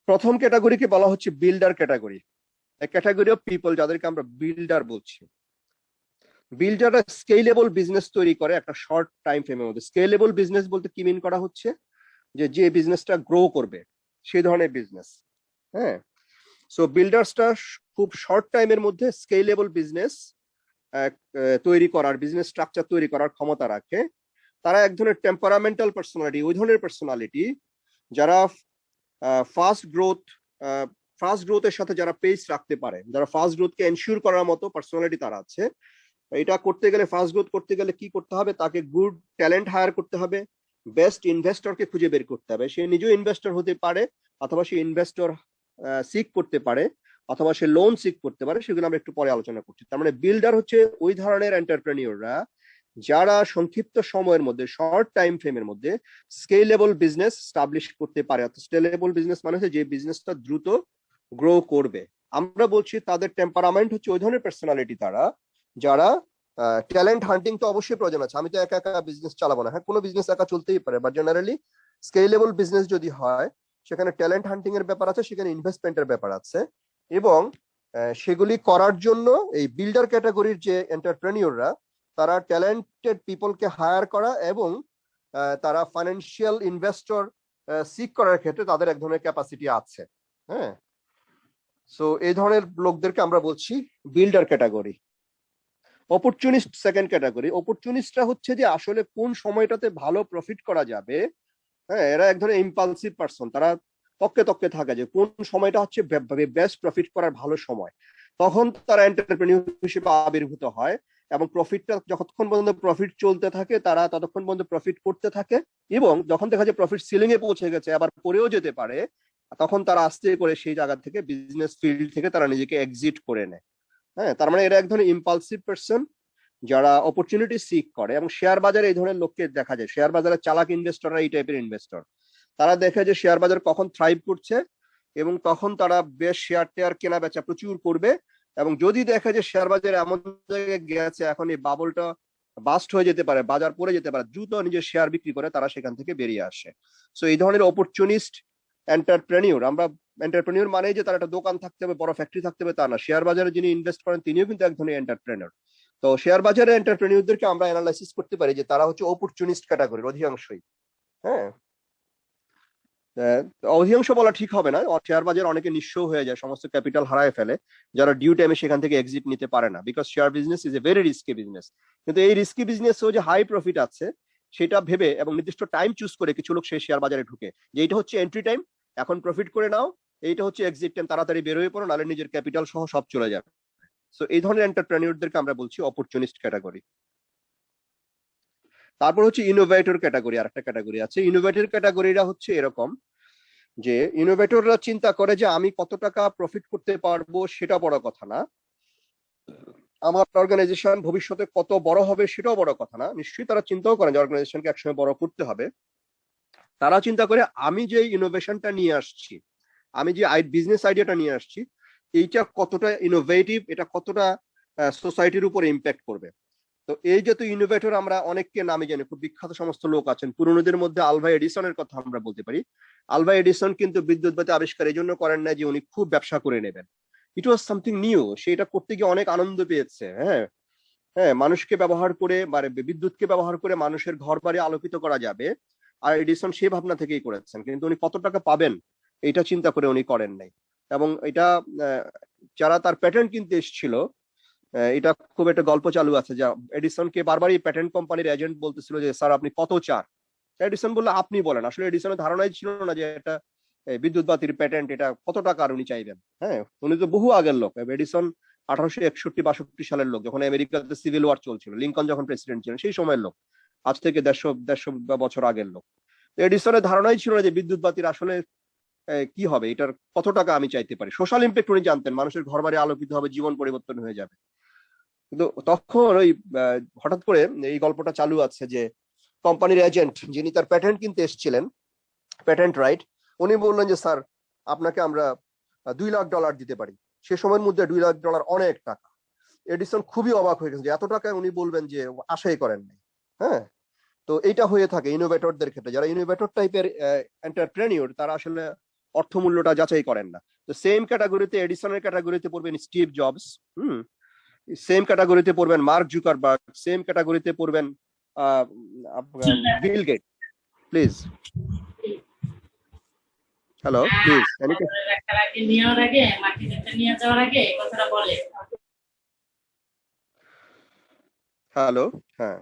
প্রথম ক্যাটাগরিকে বলা হচ্ছে builder category, category of people যাদেরকে আমরা বিল্ডার বলছি। বিল্ডাররা স্কেলেবল বিজনেস তৈরি করে একটা শর্ট টাইম ফ্রেমের মধ্যে। স্কেলেবল বিজনেস বলতে কি মিন করা হচ্ছে, যে বিজনেসটা গ্রো করবে সেই ধরনের বিজনেস। হ্যাঁ, সো বিল্ডার্সটা খুব শর্ট টাইমের মধ্যে স্কেলেবল বিজনেস তৈরি করার, বিজনেস স্ট্রাকচার তৈরি করার ক্ষমতা রাখে। তারা এক ধরনের টেম্পারামেন্টাল পার্সোনালিটি, ওই ধরনের পার্সোনালিটি যারা ফাস্ট গ্রোথ ফাস্ট গ্রোথের সাথে যারা পেস রাখতে পারে, যারা ফাস্ট গ্রোথকে এনশিওর করার মতো পার্সোনালিটি তারা আছে। এটা করতে গেলে, ফাস্ট গ্রোথ করতে গেলে কি করতে হবে? তাকে গুড ট্যালেন্ট হায়ার করতে হবে, বেস্ট ইনভেস্টরকে খুঁজে বের করতে হবে। সে নিজেও ইনভেস্টর হতে পারে, অথবা সে ইনভেস্টর সিক করতে পারে, অথবা সে লোন সিক করতে পারে। সেগুলো আমরা একটু পরে আলোচনা করছি। তার মানে বিল্ডার হচ্ছে ওই ধরনের এন্টারপ্রেনিয়ররা যারা সংক্ষিপ্ত সময়ের মধ্যে, শর্ট টাইম ফ্রেমের মধ্যে স্কেলেবল বিজনেস স্টাবলিশ করতে পারে। অর্থাৎ স্কেলেবল বিজনেস মানে হচ্ছে যে বিজনেসটা দ্রুত গ্রো করবে। আমরা বলছি তাদের টেম্পারামেন্ট হচ্ছে ওই ধরনের পার্সোনালিটি তারা, যারা ট্যালেন্ট হান্টিং তো অবশ্যই প্রয়োজন আছে। আমি তো একা একা বিজনেস চালাবো না, হ্যাঁ কোনো বিজনেস একা চলতেই পারে, বাট জেনারেলি স্কেলেবল বিজনেস যদি হয় সেখানে ট্যালেন্ট হান্টিং এর ব্যাপার আছে, সেখানে ইনভেস্টমেন্টের ব্যাপার আছে। এবং সেগুলি করার জন্য এই বিল্ডার ক্যাটাগরির যে এন্টারপ্রেনিয়ররা, তারা ট্যালেন্টেড পিপলকে হায়ার করা এবং তারা ফাইন্যান্সিয়াল ইনভেস্টর সিক করার ক্ষেত্রে তাদের এক ধরনের ক্যাপাসিটি আছে। হ্যাঁ, সো এই ধরনের লোকদেরকে আমরা বলছি builder category. Opportunist second category. অপরচুনিস্টরা হচ্ছে যে আসলে কোন সময়টাতে ভালো প্রফিট করা যাবে, হ্যাঁ এরা এক ধরনের ইম্পালসিভ পার্সন। তারা তককে তককে থাকে যে কোন সময়টা হচ্ছে বেস্ট প্রফিট করার ভালো সময়, তখন তারা এন্টারপ্রেনিউর হিসেবে আবির্ভূত হয়। এবং প্রফিটটা যতক্ষণ পর্যন্ত প্রফিট চলতে থাকে তারা ততক্ষণ পর্যন্ত প্রফিট করতে থাকে, এবং যখন দেখা যায় প্রফিট সিলিং এ পৌঁছে গেছে, আবার পরেও যেতে পারে, তখন তারা আস্তে করে সেই জায়গা থেকে, বিজনেস ফিল্ড থেকে তারা নিজেকে এক্সিট করে নেয়। হ্যাঁ, তার মানে এরা এক ধরনের ইম্পালসিভ পার্সন যারা অপরচুনিটি সিক করে। এবং শেয়ার বাজারে এই ধরনের লোককে দেখা যায়, শেয়ার বাজারে চালাক ইনভেস্টররা এই টাইপের ইনভেস্টর। তারা দেখে যে শেয়ার বাজার কখন থ্রাইভ করছে, এবং তখন তারা বেশ শেয়ার টেয়ার কেনা বেচা প্রচুর করবে। এবং যদি দেখে যে শেয়ার বাজার এমন জায়গায় গেছে এখন এই বাবলটা বাস্ট হয়ে যেতে পারে, বাজার পড়ে যেতে পারে, দ্রুত নিজের শেয়ার বিক্রি করে তারা সেখান থেকে বেরিয়ে আসে। সো এই ধরনের অপরচুনিস্ট এন্টারপ্রেনিউর, আমরা এন্টারপ্রেনিউর মানে যে তার একটা দোকান থাকতে হবে, বড় ফ্যাক্টরি থাকতে হবে তা না। শেয়ার বাজারে যিনি ইনভেস্ট করেন তিনিও কিন্তু এক ধরনের এন্টারপ্রেনিউর। তো শেয়ার বাজারে এন্টারপ্রেনিউরদেরকে আমরা অ্যানালাইসিস করতে পারি যে তারা হচ্ছে অপরচুনিস্ট ক্যাটাগরির অধিকাংশই। হ্যাঁ, অধিকাংশ বলা ঠিক হবে না, শেয়ার বাজার অনেকে নিঃস্ব হয়ে যায়, সমস্ত ক্যাপিটাল হারায় ফেলে, যারা ডিউ টাইমে সেখান থেকে এক্সিট নিতে পারে না। Because share business is a very risky business. কিন্তু এই রিস্কি বিজনেসও যে হাই প্রফিট আছে সেটা ভেবে এবং নির্দিষ্ট টাইম চুজ করে কিছু লোক সেই শেয়ার বাজারে ঢুকে, যে এইটা হচ্ছে এন্ট্রি টাইম, এখন প্রফিট করে নাও, এইটা হচ্ছে এক্সিট টাইম, তাড়াতাড়ি বের হয়ে পড়ো, নাহলে নিজের ক্যাপিটাল সহ সব চলে যাবে। সো এই ধরনের এন্টারপ্রেনিউরদেরকে আমরা বলছি অপরচুনিস্ট ক্যাটাগরি। তারপর হচ্ছে ইনোভেটর ক্যাটাগরি, আর একটা ক্যাটাগরি আছে। ইনোভেটর ক্যাটাগরিরা হচ্ছে এরকম যে ইনোভেটররা চিন্তা করে যে আমি কত টাকা প্রফিট করতে পারবো সেটা বড় কথা না, আমার অর্গানাইজেশন ভবিষ্যতে কত বড় হবে সেটাও বড় কথা না। নিশ্চয়ই তারা চিন্তাও করেন যে অর্গানাইজেশনকে একসময় বড় করতে হবে। তারা চিন্তা করে আমি যে ইনোভেশনটা নিয়ে আসছি, আমি যে বিজনেস আইডিয়াটা নিয়ে আসছি, এইটা কতটা ইনোভেটিভ, এটা কতটা সোসাইটির উপর ইম্প্যাক্ট করবে। তো এই যে তো ইনোভেটর আমরা অনেককে নামে জানি, খুব বিখ্যাত সমস্ত লোক আছেন। পুরনোদের মধ্যে আলভা এডিসনের কথা আমরা বলতে পারি। আলভা এডিসন কিন্তু বিদ্যুৎ বাতি আবিষ্কার এই জন্য করেন না যে উনি খুব ব্যবসা করে নেবেন। ইট ওয়াজ সামথিং নিউ, সেটা করতে গিয়ে অনেক আনন্দ পেয়েছে। হ্যাঁ হ্যাঁ, মানুষকে ব্যবহার করে, মানে বিদ্যুৎকে ব্যবহার করে মানুষের ঘর বাড়ি আলোকিত করা যাবে, আর এডিসন সেই ভাবনা থেকেই করেছেন। কিন্তু উনি কত টাকা পাবেন এটা চিন্তা করে উনি করেন নাই। এবং এটা যারা তার প্যাটেন্ট কিনতে এসেছিল, এটা খুব একটা গল্প চালু আছে, যা এডিসনকে বারবারই প্যাটেন্ট কোম্পানির এজেন্ট বলতেছিল যে স্যার আপনি কত চান। এডিসন বললো আপনি বলেন। আসলে এডিসনের ধারণাই ছিল না যে এটা বিদ্যুৎ বাতির প্যাটেন্ট, এটা কত টাকা আর উনি চাইবেন। হ্যাঁ, উনি তো বহু আগের লোক। এডিসন 1861-62 সালের লোক, যখন আমেরিকাতে সিভিল ওয়ার চলছিল, লিঙ্কন যখন প্রেসিডেন্ট ছিলেন সেই সময়ের লোক, আজ থেকে দেড়শো বছর আগের লোক। এডিসনের ধারণাই ছিল না যে বিদ্যুৎ বাতির আসলে কি হবে, এটার কত টাকা আমি চাইতে পারি। সোশ্যাল ইম্প্যাক্ট উনি জানতেন, মানুষের ঘর বাড়ি আলোকিত হবে, জীবন পরিবর্তন হয়ে যাবে। কিন্তু তখন ওই হঠাৎ করে এই গল্পটা চালু আছে যে কোম্পানির এজেন্ট যিনি তার প্যাটেন্ট কিনতে এসেছিলেন, প্যাটেন্ট রাইট, উনি বললেন যে স্যার আপনাকে আমরা $2 লাখ দিতে পারি। সে সময়ের মধ্যে $2 লাখ অনেক টাকা। এডিসন খুবই অবাক হয়ে গেছে যে এত টাকায় উনি বলবেন, যে আশাই করেন নাই। হ্যাঁ, তো এইটা হয়ে থাকে ইনোভেটরদের ক্ষেত্রে। যারা ইনোভেটর টাইপের এন্টারপ্রেনিউর তারা আসলে অর্থমূল্যটা যাচাই করেন না। তো সেম ক্যাটাগরিতে, এডিসনের ক্যাটাগরিতে পড়বেন স্টিভ জবস, সেম ক্যাটাগরিতে পড়বেন মার্ক জুকারবার্গ, সেম ক্যাটাগরিতে পড়বেন Bill Gate. Please, hello please, hello. হ্যাঁ,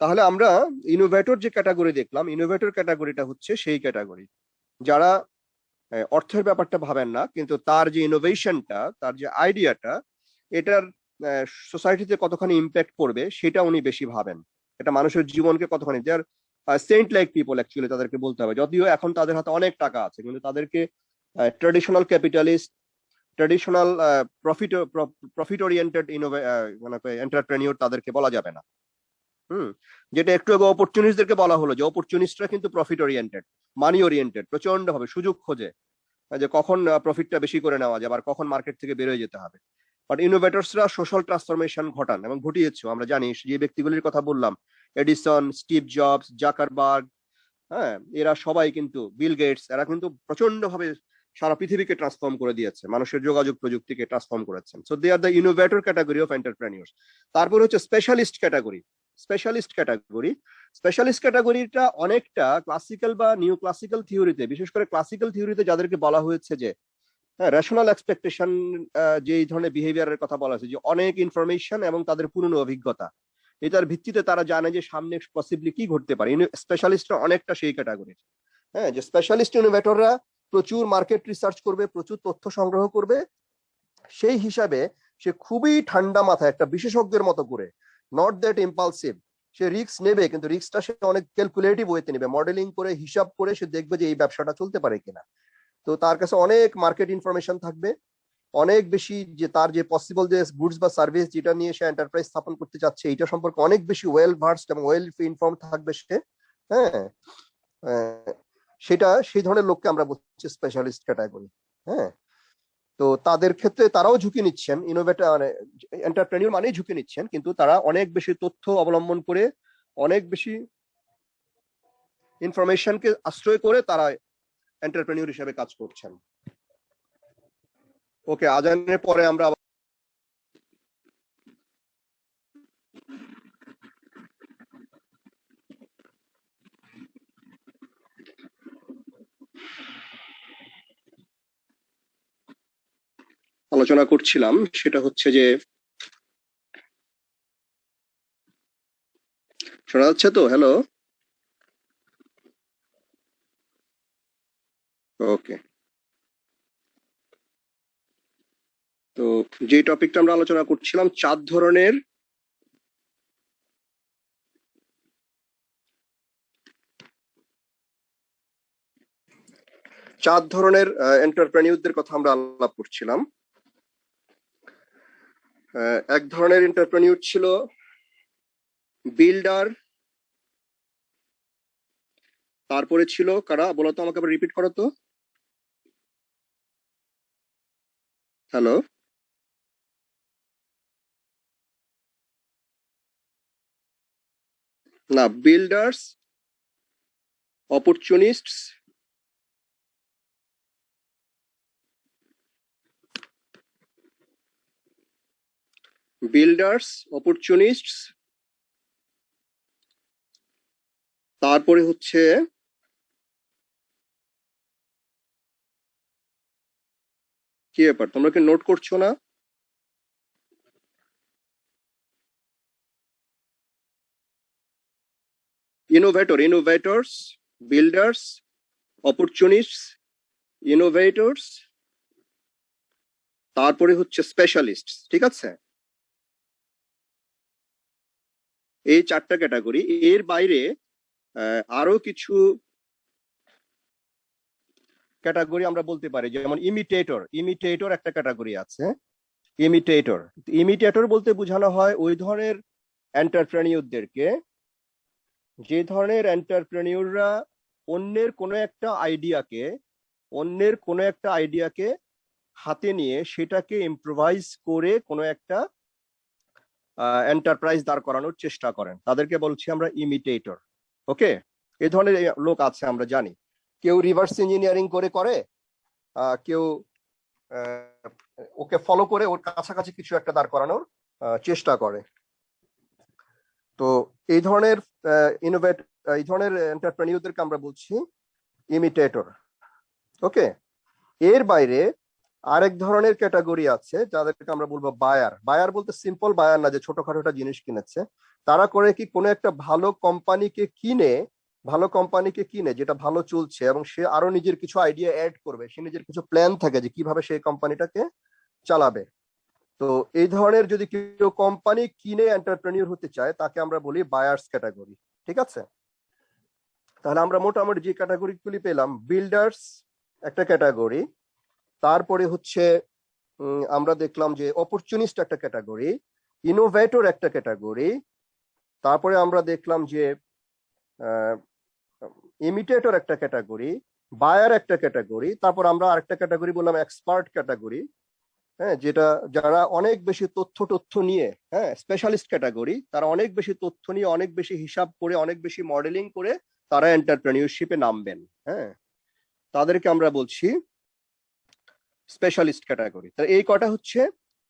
তাহলে আমরা ইনোভেটর যে ক্যাটাগরি দেখলাম, ইনোভেটর ক্যাটাগরিটা হচ্ছে সেই ক্যাটাগরি। যারা অর্থের ব্যাপারটা ভাবেন না, কিন্তু তার যে ইনোভেশনটা, তার যে আইডিয়াটা, এটার সোসাইটিতে কতখানি ইম্প্যাক্ট করবে সেটা উনি বেশি ভাবেন। এটা মানুষের জীবনকে কতখানি, দে আর সেন্ট লাইক পিপল অ্যাকচুয়ালি, তাদেরকে বলতে হবে। যদিও এখন তাদের হাতে অনেক টাকা আছে, কিন্তু তাদেরকে traditional capitalist, traditional profit oriented মানে এন্টারপ্রেনিউর তাদেরকে বলা যাবে না। যেটা একটু আগে অপরচুনিস্টদেরকে বলা হলো, যে অপরচুনিস্টরা কিন্তু প্রফিট ওরিয়েন্টেড, মানি ওরিয়েন্টেড, প্রচন্ড ভাবে সুযোগ খোঁজে, যে কখন প্রফিটটা বেশি করে নেওয়া যাবে আর কখন মার্কেট থেকে বেরোয় যেতে হবে। বাট ইনোভেটরসরা সোশ্যাল ট্রান্সফরমেশন ঘটান এবং ঘটিয়েছে। আমরা জানি যে ব্যক্তিগুলির কথা বললাম, এডিসন, স্টিভ জবস, জাকারবার্গ, হ্যাঁ, এরা সবাই কিন্তু, বিল গেটস, এরা কিন্তু প্রচন্ড ভাবে সারা পৃথিবীকে ট্রান্সফর্ম করে দিয়েছে, মানুষের যোগাযোগ প্রযুক্তিকে ট্রান্সফর্ম করেছেন। So they are the innovator category of entrepreneurs. তারপর হচ্ছে স্পেশালিস্ট ক্যাটাগরি। স্পেশালিস্ট ক্যাটাগরিটা অনেকটা ক্লাসিক্যাল বা নিউ ক্লাসিক্যাল থিওরিতে, বিশেষ করে ক্লাসিক্যাল থিওরিতে যাদেরকে বলা হয়েছে যে রেশনাল এক্সপেকটেশন, যে এই ধরনের বিহেভিয়ারের কথা বলা হয়েছে, যে অনেক ইনফরমেশন এবং তাদের পুরনো অভিজ্ঞতা, এটার ভিত্তিতে তারা জানে যে সামনে পসিবলি কি ঘটতে পারে। স্পেশালিস্টরা অনেকটা সেই ক্যাটাগরির। হ্যাঁ, যে স্পেশালিস্ট ইনোভেটররা প্রচুর মার্কেট রিসার্চ করবে, প্রচুর তথ্য সংগ্রহ করবে, সেই হিসাবে সে খুবই ঠান্ডা মাথায় একটা বিশেষজ্ঞের মতো করে, not that impulsive, say risk নেবে, কিন্তু রিস্কটা সে অনেক ক্যালকুলেটিভ ওয়েতে নেবে, মডেলিং করে, হিসাব করে সে দেখবে যে এই ব্যবসাটা চলতে পারে কিনা। তো তার কাছে অনেক মার্কেট ইনফরমেশন থাকবে, অনেক বেশি, যে তার যে পসিবল যে গুডস বা সার্ভিস যেটা নিয়ে সে এন্টারপ্রাইজ স্থাপন করতে চাচ্ছে, এটা সম্পর্কে অনেক বেশি ওয়েল ভার্সড এবং ওয়েল ইনফর্ম থাকবে সে। হ্যাঁ, সেটা সেই ধরনের লোককে আমরা বলছি স্পেশালিস্ট ক্যাটাগরি। হ্যাঁ, তো তাদের ক্ষেত্রে তারাও ঝুঁকি নিচ্ছেন, ইনোভেটর মানে এন্টারপ্রেনিউর মানেই ঝুঁকি নিচ্ছেন, কিন্তু তারা অনেক বেশি তথ্য অবলম্বন করে, অনেক বেশি ইনফরমেশনকে আশ্রয় করে তারা এন্টারপ্রেনিউর হিসেবে কাজ করছেন। ওকে, আজানের পরে আমরা আলোচনা করছিলাম, সেটা হচ্ছে যে, শোনা যাচ্ছে তো? হ্যালো, ওকে। তো যে টপিকটা আমরা আলোচনা করছিলাম, 4 ধরনের এন্টারপ্রেনিউরদের কথা আমরা আলাপ করছিলাম। এক ধরনের এন্টারপ্রেনিউর ছিল বিল্ডার, তারপরে ছিল কারা বলতো, আমাকে আবার রিপিট করো তো। হ্যালো, না, বিল্ডার্স, অপরচুনিস্টস, তারপরে হচ্ছে কি ব্যাপার, তোমরা কি নোট করছো না? ইনোভেটর্স, বিল্ডার্স, অপরচুনিস্টস, ইনোভেটর্স, তারপরে হচ্ছে স্পেশালিস্ট। ঠিক আছে, এই 4টা ক্যাটাগরি। এর বাইরে আরো কিছু ক্যাটাগরি আমরা বলতে পারি, যেমন ইমিটেটর একটা ক্যাটাগরি আছে। ইমিটেটর বলতে বোঝানো হয় ওই ধরনের এন্টারপ্রেনিউরদেরকে, যে ধরনের এন্টারপ্রেনিউররা অন্যের কোনো একটা আইডিয়াকে হাতে নিয়ে সেটাকে ইম্প্রোভাইজ করে কোনো একটা এন্টারপ্রাইজ দাঁড় করানোর চেষ্টা করেন, তাদেরকে বলছি আমরা ইমিটেটর। ওকে, এই ধরনের লোক আছে, আমরা জানি। কেউ রিভার্স ইঞ্জিনিয়ারিং করে কেউ ওকে ফলো করে ওর কাছাকাছি কিছু একটা দাঁড় করানোর চেষ্টা করে। তো এই ধরনের এন্টারপ্রেনিউরদেরকে আমরা বলছি ইমিটেটর। ওকে, এর বাইরে আরেক ধরনের ক্যাটাগরি আছে যাদেরকে আমরা বলবো বায়ার বলতে সিম্পল বায়ার না, যে ছোটখাটো একটা জিনিস কিনেছে। তারা করে কি, কোনো একটা ভালো কোম্পানিকে কিনে ভালো কোম্পানিকে কিনে যেটা ভালো চলছে এবং সে আরো নিজের কিছু আইডিয়া অ্যাড করবে, সে নিজের কিছু প্ল্যান থাকে যে কিভাবে সেই কোম্পানিটাকে চালাবে। তো এই ধরনের যদি কেউ কোম্পানি কিনে এন্টারপ্রেনিউর হতে চায় তাকে আমরা বলি বায়ার্স ক্যাটাগরি। ঠিক আছে, তাহলে আমরা মোটামুটি যে ক্যাটাগরি গুলি পেলাম, বিল্ডার্স একটা ক্যাটাগরি, তারপরে হচ্ছে আমরা দেখলাম যে অপরচুনিস্ট একটা ক্যাটাগরি, ইনোভেটর একটা ক্যাটাগরি, তারপরে আমরা দেখলাম যে ইমিটেটর একটা ক্যাটাগরি, বায়ার একটা ক্যাটাগরি, তারপর আমরা আরেকটা ক্যাটাগরি বললাম এক্সপার্ট ক্যাটাগরি। হ্যাঁ, যেটা যারা অনেক বেশি তথ্য নিয়ে, হ্যাঁ, স্পেশালিস্ট ক্যাটাগরি, তারা অনেক বেশি তথ্য নিয়ে অনেক বেশি হিসাব করে অনেক বেশি মডেলিং করে তারা এন্টারপ্রেনিউরশিপে নামবেন। হ্যাঁ, তাদেরকে আমরা বলছি স্পেশালিস্ট ক্যাটাগরি। তার এই কটা হচ্ছে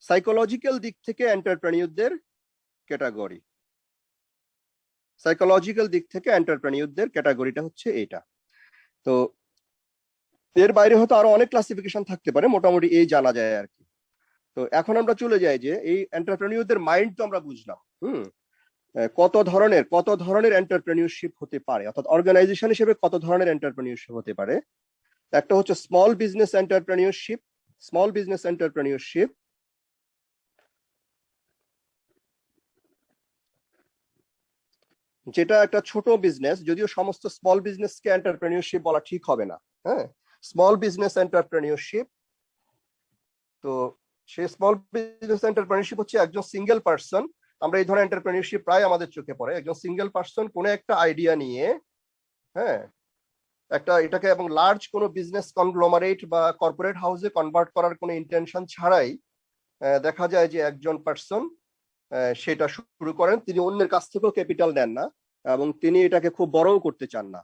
সাইকোলজিক্যাল দিক থেকে এন্টারপ্রেনিউরদের ক্যাটাগরি। সাইকোলজিক্যাল দিক থেকে এন্টারপ্রেনিউরদের ক্যাটাগরিটা হচ্ছে এইটা। তো এর বাইরে হয়তো আরো অনেক ক্লাসিফিকেশন থাকতে পারে, মোটামুটি এই জানা যায় আর কি। তো এখন আমরা চলে যাই যে এই এন্টারপ্রেনিউরদের মাইন্ড তো আমরা বুঝলাম। কত ধরনের এন্টারপ্রেনিউরশিপ হতে পারে, অর্থাৎ অর্গানাইজেশন হিসেবে কত ধরনের এন্টারপ্রেনিউরশিপ হতে পারে। একটা হচ্ছে small business entrepreneurship. Small business entrepreneurship যেটা একটা ছোট বিজনেস, যদিও সমস্ত স্মল বিজনেসকে এন্টারপ্রেনিউরশিপ বলা ঠিক হবে না। হ্যাঁ, স্মল বিজনেস এন্টারপ্রেনিউরশিপ, তো সেই স্মল বিজনেস এন্টারপ্রেনিউরশিপ হচ্ছে একজন সিঙ্গেল পার্সন, আমরা এই ধরনের এন্টারপ্রেনিউরশিপ প্রায় আমাদের চোখে পড়ে, একজন সিঙ্গেল পার্সন কোনো একটা আইডিয়া নিয়ে, হ্যাঁ, এটাকে এবং লার্জ কোনো বিজনেস কনগ্লোমারেট বা কর্পোরেট হাউসে কনভার্ট করার কোনো ইন্টেনশন ছাড়াই দেখা যায় যে একজন পার্সন সেটা শুরু করেন, তিনি অন্যের কাছ থেকেও ক্যাপিটাল নেন না এবং তিনি এটাকে খুব বড়ও করতে চান না।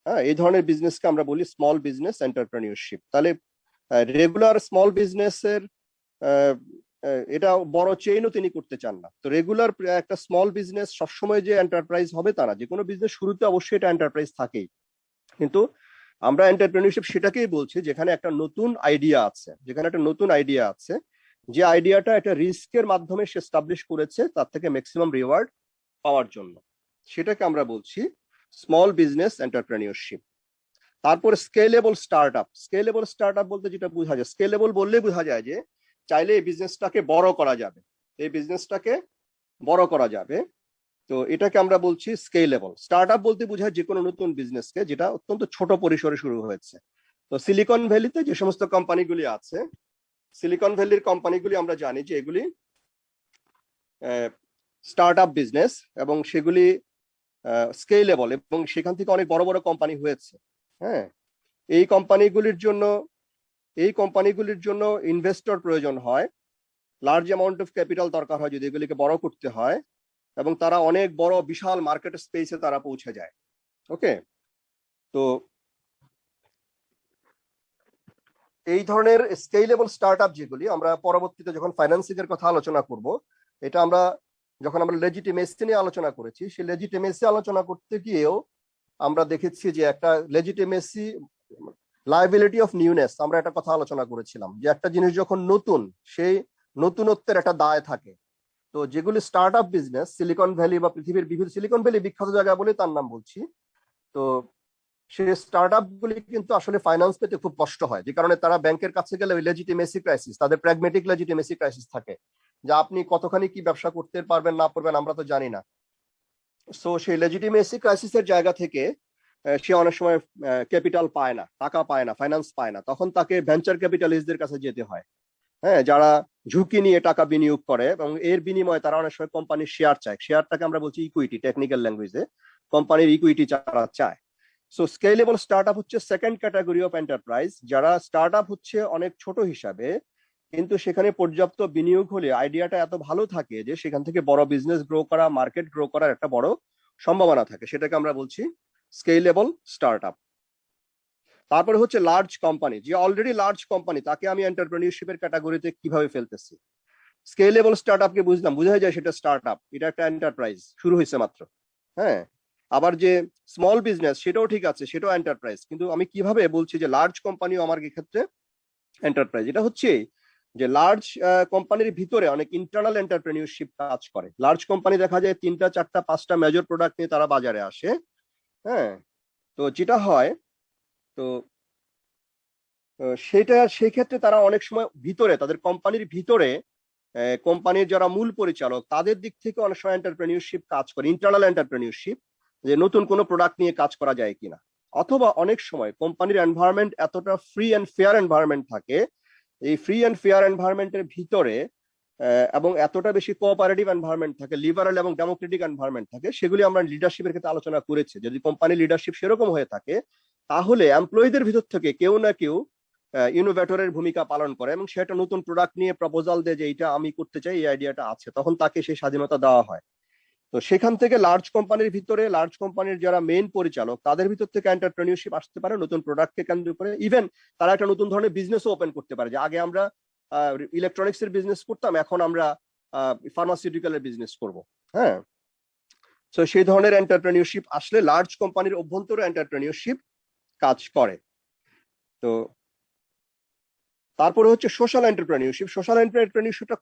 হ্যাঁ, এই ধরনের বিজনেসকে আমরা বলি স্মল বিজনেস এন্টারপ্রেনিউরশিপ। তাহলে রেগুলার স্মল বিজনেসের এটা বড় চেইনও তিনি করতে চান না। তো রেগুলার একটা স্মল বিজনেস সবসময় যে এন্টারপ্রাইজ হবে তা না, যে কোনো বিজনেস শুরুতে অবশ্যই এটা এন্টারপ্রাইজ থাকেই, কিন্তু আমরা এন্টারপ্রেনিউরশিপ সেটাকেই বলছি যেখানে একটা নতুন আইডিয়া আছে, যে আইডিয়াটা একটা রিস্কের মাধ্যমে সে এস্টাবলিশ করেছে তার থেকে ম্যাক্সিমাম রিওয়ার্ড পাওয়ার জন্য, সেটাকে আমরা বলছি স্মল বিজনেস এন্টারপ্রেনিউরশিপ। তারপর স্কেলেবল স্টার্টআপ। স্কেলেবল স্টার্টআপ বলতে যেটা বোঝা যায়, স্কেলেবল বললে বোঝা যায় যে চাইলে এই বিজনেসটাকে বড় করা যাবে, তো এটাকে আমরা বলছি স্কেলেবল। স্টার্টআপ বলতে বোঝায় যে কোনো নতুন বিজনেসকে যেটা অত্যন্ত ছোট পরিসরে শুরু হয়েছে। তো সিলিকন ভ্যালিতে যে সমস্ত কোম্পানিগুলি আছে, সিলিকন ভ্যালির কোম্পানিগুলি আমরা জানি যে এগুলি স্টার্টআপ বিজনেস এবং সেগুলি স্কেলেবল এবং সেখান থেকে অনেক বড় বড় কোম্পানি হয়েছে। হ্যাঁ, এই কোম্পানিগুলির জন্য ইনভেস্টর প্রয়োজন হয়, লার্জ অ্যামাউন্ট অফ ক্যাপিটাল দরকার হয় যদি এগুলিকে বড় করতে হয়, এবং তারা অনেক বড় বিশাল মার্কেট স্পেসে তারা পৌঁছে যায়। ওকে, তো এই ধরনের স্কেলেবল স্টার্টআপ যেগুলি আমরা পরবর্তীতে যখন ফাইন্যান্সিং এর কথা আলোচনা করব, এটা আমরা যখন আমরা লেজিটিমেসি নিয়ে আলোচনা করেছি, সেই লেজিটিমেসি আলোচনা করতে গিয়েও আমরা দেখেছি যে একটা লেজিটিমেসি, লায়াবিলিটি অফ নিউনেস, আমরা একটা কথা আলোচনা করেছিলাম যে একটা জিনিস যখন নতুন, সেই নতুনত্বের একটা দায় থাকে। তো যেগুলি স্টার্টআপ বিজনেস, সিলিকন ভ্যালি বা পৃথিবীর বিভিন্ন, সিলিকন ভ্যালি বিখ্যাত জায়গা বলে তার নাম বলছি, তো সেই স্টার্টআপ গুলি কিন্তু আসলে ফাইন্যান্স পেতে খুব কষ্ট হয়, যে কারণে তারা ব্যাংকের কাছে গেলে ওই লেজিটিমেসি ক্রাইসিস, তাদের প্র্যাগমেটিক লেজিটিমেসি ক্রাইসিস থাকে, যে আপনি কতখানি কি ব্যবসা করতে পারবেন না পারবেন আমরা তো জানি না। সো সেই লেজিটিমেসি ক্রাইসিসের জায়গা থেকে সে অনেক সময় ক্যাপিটাল পায় না, টাকা পায় না, ফাইন্যান্স পায় না, তখন তাকে ভেঞ্চার ক্যাপিটালিস্টদের কাছে যেতে হয়। হ্যাঁ, যারা ঝুঁকি নিয়ে টাকা বিনিয়োগ করে এবং এর বিনিময়ে তারা অনেক সময় কোম্পানির শেয়ার চায়, শেয়ারটাকে আমরা বলছি ইকুইটি, টেকনিক্যাল ল্যাঙ্গুয়েজে কোম্পানির ইকুইটি যারা চায়। সো স্কেলেবল স্টার্টআপ হচ্ছে সেকেন্ড ক্যাটাগরি অফ এন্টারপ্রাইজ, যারা স্টার্টআপ হচ্ছে অনেক ছোট হিসাবে, কিন্তু সেখানে পর্যাপ্ত বিনিয়োগ হলে আইডিয়াটা এত ভালো থাকে যে সেখান থেকে বড় বিজনেস গ্রো করা, মার্কেট গ্রো করার একটা বড় সম্ভাবনা থাকে, সেটাকে আমরা বলছি স্কেলেবল স্টার্টআপ। তারপরে হচ্ছে লার্জ কোম্পানি, যে অলরেডি লার্জ কোম্পানি, তাকে আমি এন্টারপ্রেনিউরশিপের ক্যাটাগরিতে কিভাবে ফেলতেছি। স্কেলেবল স্টার্টআপকে বুঝলাম, বোঝা যায় সেটা স্টার্টআপ, এটা একটা এন্টারপ্রাইজ, শুরু হয়েছে মাত্র। হ্যাঁ, আবার যে স্মল বিজনেস সেটাও ঠিক আছে, সেটাও এন্টারপ্রাইজ, কিন্তু আমি কিভাবে বলছি যে লার্জ কোম্পানিও আমার ক্ষেত্রে এন্টারপ্রাইজ, এটা হচ্ছে যে লার্জ কোম্পানির ভিতরে অনেক ইন্টারনাল এন্টারপ্রেনিউরশিপ কাজ করে। লার্জ কোম্পানি দেখা যায় 3টা 4টা 5টা মেজর প্রোডাক্ট নিয়ে তারা বাজারে আসে। হ্যাঁ, তো যেটা হয়, তো সেই ক্ষেত্রে তারা অনেক সময় ভিতরে তাদের কোম্পানির ভিতরে কোম্পানির যারা মূল পরিচালক তাদের দিক থেকে অনেক সময় এন্টারপ্রেনিউরশিপ কাজ করে, ইন্টারনাল এন্টারপ্রেনিউরশিপ, যে নতুন কোনো প্রোডাক্ট নিয়ে কাজ করা যায় কিনা। অথবা অনেক সময় কোম্পানির এনভায়রনমেন্ট এতটা ফ্রি অ্যান্ড ফেয়ার এনভায়রনমেন্ট থাকে, এই ফ্রি অ্যান্ড ফেয়ার এনভায়রনমেন্টের ভিতরে এবং এতটা বেশি কোঅপারেটিভ এনভায়রনমেন্ট থাকে, লিবারাল এবং ডেমোক্রেটিক এনভায়রনমেন্ট থাকে, সেগুলি আমরা লিডারশিপের ক্ষেত্রে আলোচনা করেছি। যদি কোম্পানি লিডারশিপ সেরকম হয়ে থাকে, তাহলে এমপ্লয়ীদের ভিতর থেকে কেউ না কেউ ইনোভেটরের ভূমিকা পালন করে এবং সে একটা নতুন প্রোডাক্ট নিয়ে প্রপোজাল দেয় যে এইটা আমি করতে চাই, এই আইডিয়াটা আছে, তখন তাকে সেই স্বাধীনতা দেওয়া হয়। তো সেখান থেকে লার্জ কোম্পানির ভিতরে, লার্জ কোম্পানির যারা মেইন পরিচালক তাদের ভিতর থেকে এন্টারপ্রেনিউরশিপ আসতে পারে নতুন প্রোডাক্টকে কেন্দ্র করে। ইভেন তারা একটা নতুন ধরনের বিজনেসও ওপেন করতে পারে, যে আগে আমরা ইলেকট্রনিক্স এর বিজনেস করতাম, এখন আমরা ফার্মাসিউটিক্যালের বিজনেস করব। হ্যাঁ, তো সেই ধরনের এন্টারপ্রেনিউরশিপ আসলে লার্জ কোম্পানির অভ্যন্তরে এন্টারপ্রেনিউরশিপ কাজ করে। তো তারপরে হচ্ছে সোশ্যাল এন্টারপ্রেনিউরশিপ। সোশ্যাল এন্টারপ্রেনিউরশিপটা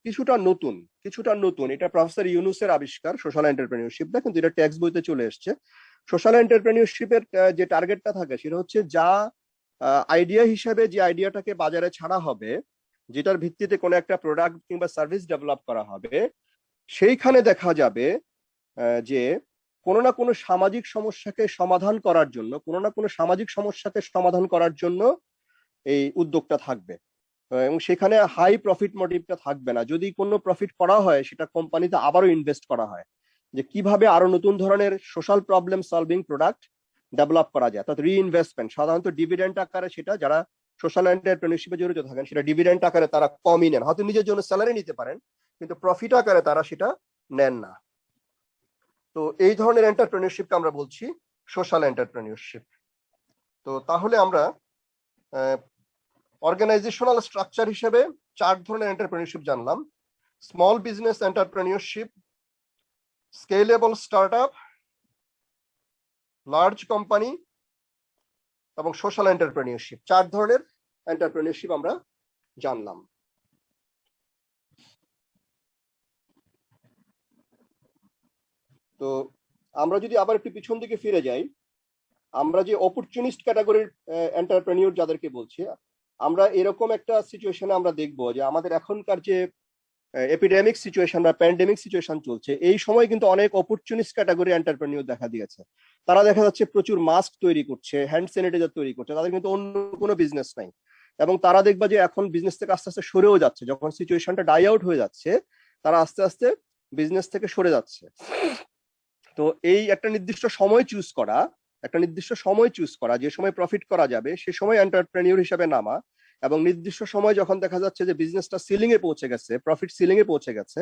কিছুটা নতুন, এটা প্রফেসর ইউনুসের আবিষ্কার সোশ্যাল এন্টারপ্রেনিউরশিপটা, কিন্তু এটা টেক্সট বইতে চলে এসছে। সোশ্যাল এন্টারপ্রেনিউরশিপের যে টার্গেটটা থাকে সেটা হচ্ছে যা আইডিয়া হিসেবে যে আইডিয়াটাকে বাজারে ছাড়া হবে, যেটার ভিত্তিতে কোনো একটা প্রোডাক্ট কিংবা সার্ভিস ডেভেলপ করা হবে, সেইখানে দেখা যাবে যে কোনো না কোনো সামাজিক সমস্যাকে সমাধান করার জন্য এই উদ্যোগটা থাকবে, এবং সেখানে হাই প্রফিট মোটিভটা থাকবে না। যদি কোনো প্রফিট করা হয় সেটা কোম্পানিতে আবারও ইনভেস্ট করা হয়, যে কিভাবে আরো নতুন ধরনের social problem solving product develop করা যায়। অর্থাৎ রিইনভেস্টমেন্ট, সাধারণত ডিভিডেন্ড আকারে, সেটা যারা সোশ্যাল এন্টারপ্রেনিউরশিপে জড়িত থাকেন সেটা ডিভিডেন্ড আকারে তারা কমই নেন, হয়তো নিজের জন্য স্যালারি নিতে পারেন, কিন্তু প্রফিট আকারে তারা সেটা নেন না। তো এই ধরনের এন্টারপ্রেনিউরশিপকে আমরা বলছি সোশ্যাল এন্টারপ্রেনিউরশিপ। তো তাহলে আমরা অর্গানাইজেশনাল স্ট্রাকচার হিসেবে 4 ধরনের এন্টারপ্রেনিউরশিপ জানলাম: small business entrepreneurship, scalable startup, large company এবং সোশ্যাল এন্টারপ্রেনিউরশিপ। 4 ধরনের এন্টারপ্রেনিউরশিপ আমরা জানলাম। তো আমরা যদি আবার একটু পিছন দিকে ফিরে যাই, আমরা যে অপরচুনিস্ট ক্যাটাগরির এন্টারপ্রেনিউর যাদেরকে বলছি, আমরা এরকম একটা সিচুয়েশনে আমরা দেখবো যে আমাদের এখনকার যে এপিডেমিক সিচুয়েশন বা প্যান্ডেমিক সিচুয়েশন চলছে, এই সময় কিন্তু অনেক অপরচুনিস্ট ক্যাটাগরি এন্টারপ্রেনিউর দেখা দিয়েছে। তারা দেখা যাচ্ছে প্রচুর মাস্ক তৈরি করছে, হ্যান্ড স্যানিটাইজার তৈরি করছে, তাদের কিন্তু অন্য কোনো বিজনেস নাই, এবং তারা দেখবা যে এখন বিজনেস থেকে আস্তে আস্তে সরেও যাচ্ছে। যখন সিচুয়েশনটা ডাই আউট হয়ে যাচ্ছে, তারা আস্তে আস্তে বিজনেস থেকে সরে যাচ্ছে। তো এই একটা নির্দিষ্ট সময় চুজ করা, যে সময় প্রফিট করা যাবে সে সময় এন্টারপ্রেনিউর হিসেবে নামা, এবং নির্দিষ্ট সময় যখন দেখা যাচ্ছে যে বিজনেসটা সিলিং এ পৌঁছে গেছে, প্রফিট সিলিং এ পৌঁছে গেছে,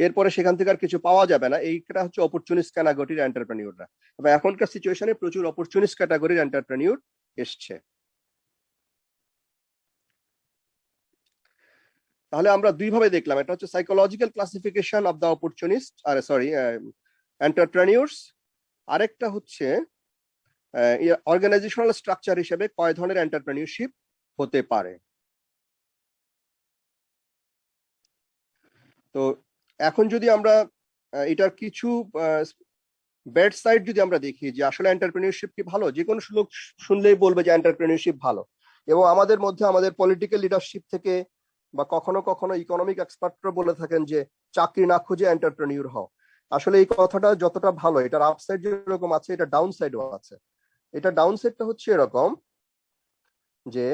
এরপরে সেখান থেকে আর কিছু পাওয়া যাবে না, এইটা হচ্ছে অপরচুনিস্ট ক্যাটাগরির এন্টারপ্রেনিউররা। এবং এখনকার সিচুয়েশনে প্রচুর অপরচুনিস্ট ক্যাটাগরির এন্টারপ্রেনিউর এসছে। তাহলে আমরা দুই ভাবে দেখলাম, এটা হচ্ছে psychological classification of the opportunist, entrepreneurs. আরেকটা হচ্ছে অর্গানাইজেশনাল স্ট্রাকচার হিসেবে কয় ধরনের এন্টারপ্রেনিউরশিপ হতে পারে। তো এখন যদি আমরা এটার কিছু ব্যাড সাইড যদি আমরা দেখি, যে আসলে এন্টারপ্রেনিউরশিপ কি ভালো, যে কোনো লোক শুনলেই বলবে যে এন্টারপ্রেনিউরশিপ ভালো। এবং আমাদের মধ্যে আমাদের পলিটিক্যাল লিডারশিপ থেকে বা কখনো কখনো ইকোনমিক এক্সপার্টরা বলে থাকেন যে চাকরি না খুঁজে এন্টারপ্রেনিউর হও। আসলে এই কথাটা যতটা ভালো, এটার আপসাইড যেরকম আছে, এটা ডাউন সাইডও আছে। এটা ডাউন সাইডটা হচ্ছে এরকম যে